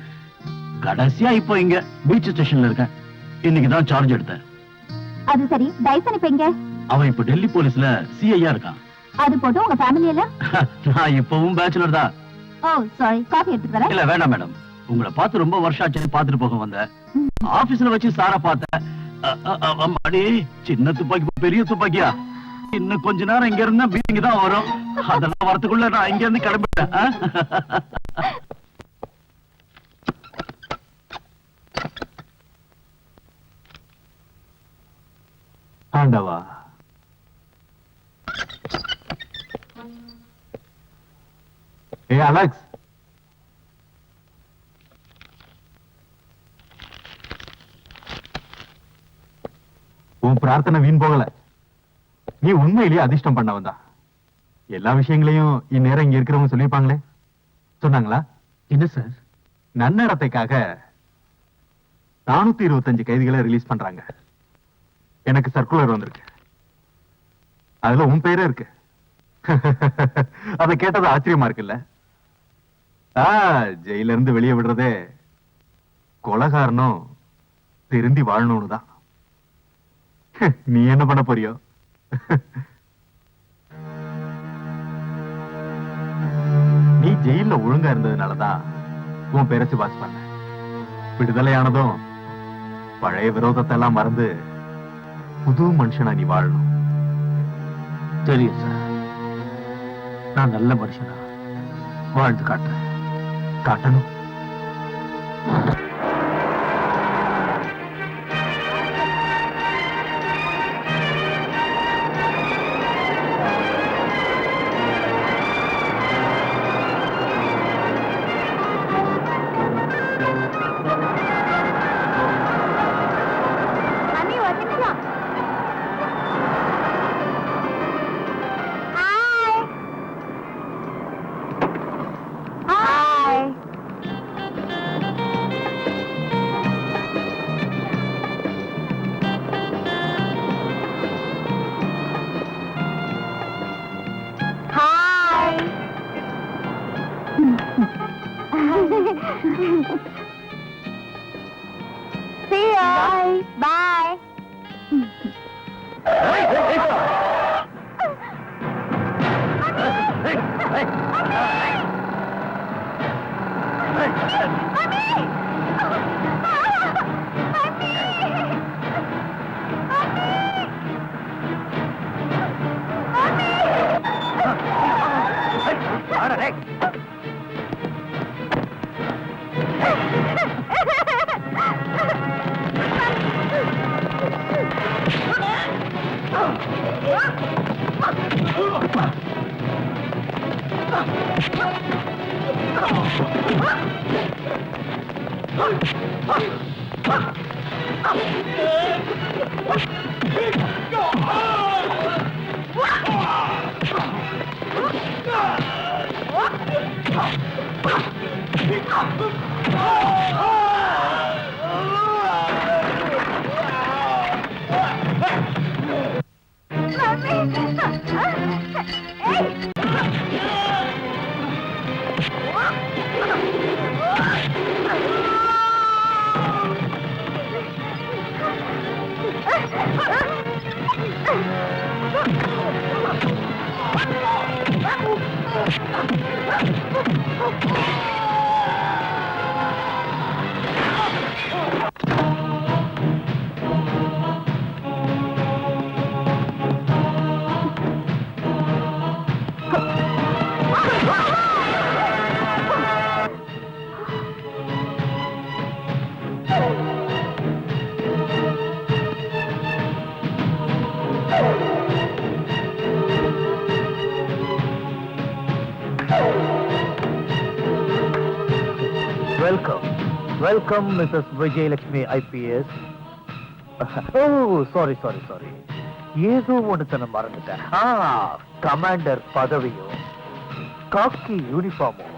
கடைசியா இப்போ இங்க பீச் ஸ்டேஷன்ல இருக்கேன். இன்னைக்குதான் சார்ஜ் எடுத்தேன். அது சரி, டைசன் இப்ப எங்க? அவன் இப்ப டெல்லி போலீஸ்ல சிஐயா இருக்கான். அது போட்டு உங்க ஃபேமிலி எல்லாம்? நான் இப்பவும் பேச்சுலர் தான். ஓ சாரி, காஃபி எடுத்துட்டு வரேன். இல்ல வேண்டாம் மேடம், உங்களை பார்த்து ரொம்ப வருஷம் ஆச்சுன்னு பாத்துட்டு போக வந்தேன். ஆபீஸ்ல வச்சு சாரா பார்த்தேன். அம்மாடி, சின்ன துப்பாக்கி பெரிய துப்பாக்கியா? இன்னும் கொஞ்ச நேரம் இங்க இருந்தா பீச்சிங் தான் வரும். அதெல்லாம் வரத்துக்குள்ள நான் இங்க இருந்து கிளம்பிட்டேன். ஆண்டவா, அலெக்ஸ், உன் பிரார்த்தனை வீண் போகல. நீ உண்மையிலேயே அதிர்ஷ்டம் பண்ணவன் தான். எல்லா விஷயங்களையும் இந்நேரம் இங்க இருக்கிறவங்க சொல்லிருப்பாங்களே. சொன்னாங்களா? என்ன சார்? நன்னடத்தைக்காக 425 கைதிகளை ரிலீஸ் பண்றாங்க. எனக்கு சர்க்குலர் வந்திருக்கு. அதுல உன் பேரே இருக்கு. அதை கேட்டது ஆச்சரியமா இருக்குல்ல? ஜெயில இருந்து வெளியே விடுறதே கொலைகாரனும் திருந்தி வாழணும்னு தான். நீ என்ன பண்ண போறியோ? நீ ஜெயில ஒழுங்கா இருந்ததுனாலதான் உன் பேரை சிபாஸ் பண்ண. விடுதலையானதும் பழைய விரோதத்தை எல்லாம் மறந்து புது மனுஷனா நீ வாழணும். தெரியும் சார், நான் நல்ல மனுஷனா வாழ்ந்து காட்டுறேன். காட்டணும். மம்மி ஒரு நிமிஷம். Hi hi. Hi. See you. Bye. Welcome, Mrs. Vijayalakshmi IPS. Oh, sorry. ஏதோ ஒன்று மறந்துட்டேன். கமாண்டர் பதவியும் காக்கி யூனிஃபார்மும்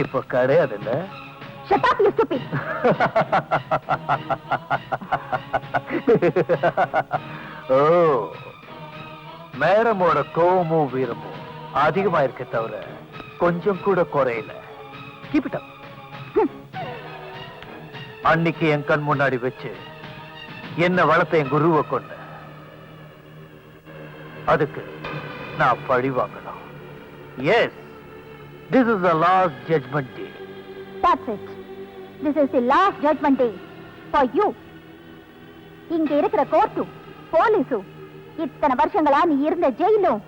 இப்ப கிடையாது இல்ல? Shut up, you stupid. ஓ, மேடமோட கோவமும் வீரமும் அதிகமா இருக்க தவிர கொஞ்சம் கூட குறையல. Keep it up. அன்னைக்கு என் கண் முன்னாடி வச்சு என்ன வளர்த்த என் குருவை கொண்ட, அதுக்கு நான் பழி வாங்கணும். Yes, this is the last judgment day. That's it. This is the last judgment day for you. இங்க இருக்கிற கோர்ட்டும் போலீஸும் இத்தனை வருஷங்களா நீ இருந்த ஜெயிலும்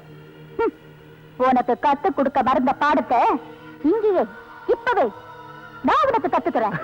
உனக்கு கத்து கொடுக்க மறந்த பாடத்தை இங்கேயே இப்பவே நான் உனக்கு கத்துக்கிறேன்.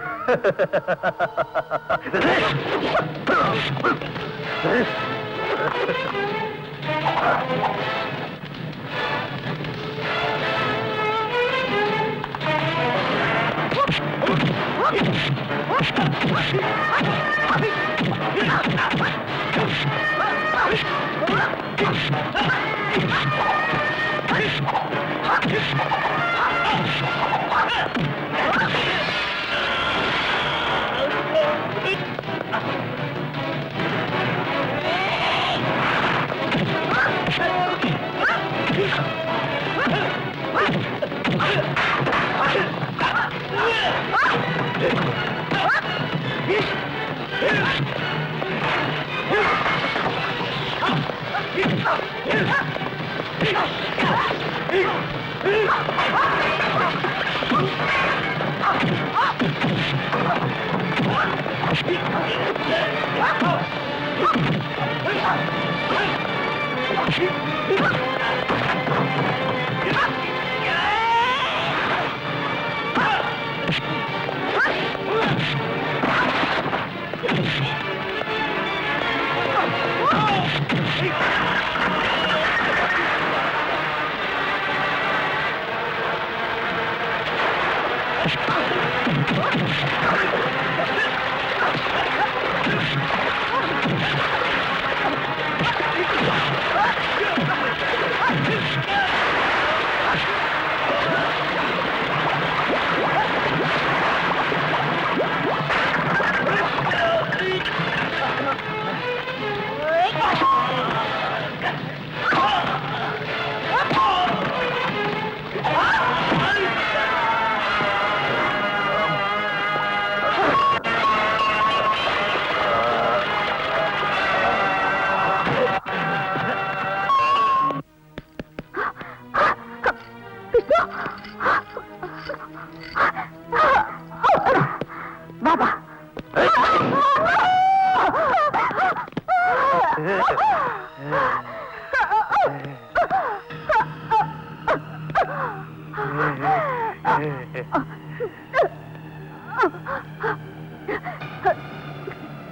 பாபா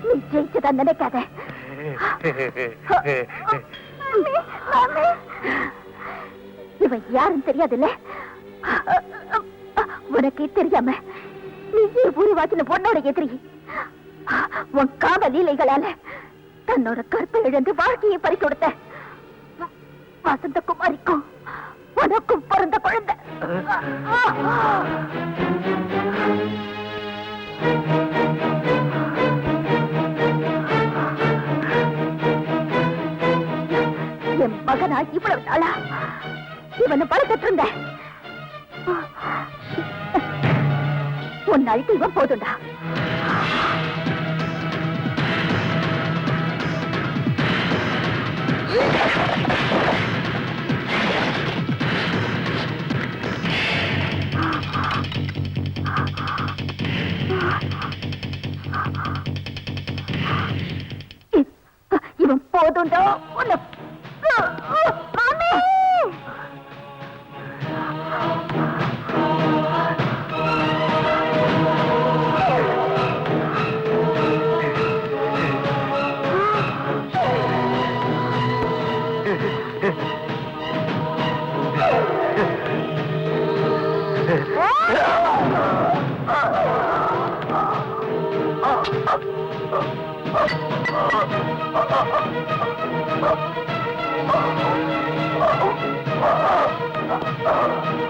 நீ ஜெயிச்சதா நினைக்காத. இவன் யாருன்னு தெரியாதுல்ல? உனக்கு தெரியாம நீ உருவாக்கின பொண்ணோட எதிரி. உன் காம லீலைகளால தன்னோட கற்பை இழந்து வாழ்க்கையை பறி கொடுத்த வசந்தகுமாரிக்கும் உனக்கும் பிறந்த குழந்தை. என் மகனா இவ்வளவு நாளா இவனை வளர்த்துட்டு இருந்த உன் அழுக்கு இவன் போதுண்டா. இவன் போதுண்டா உன்னை. மாமி Oh,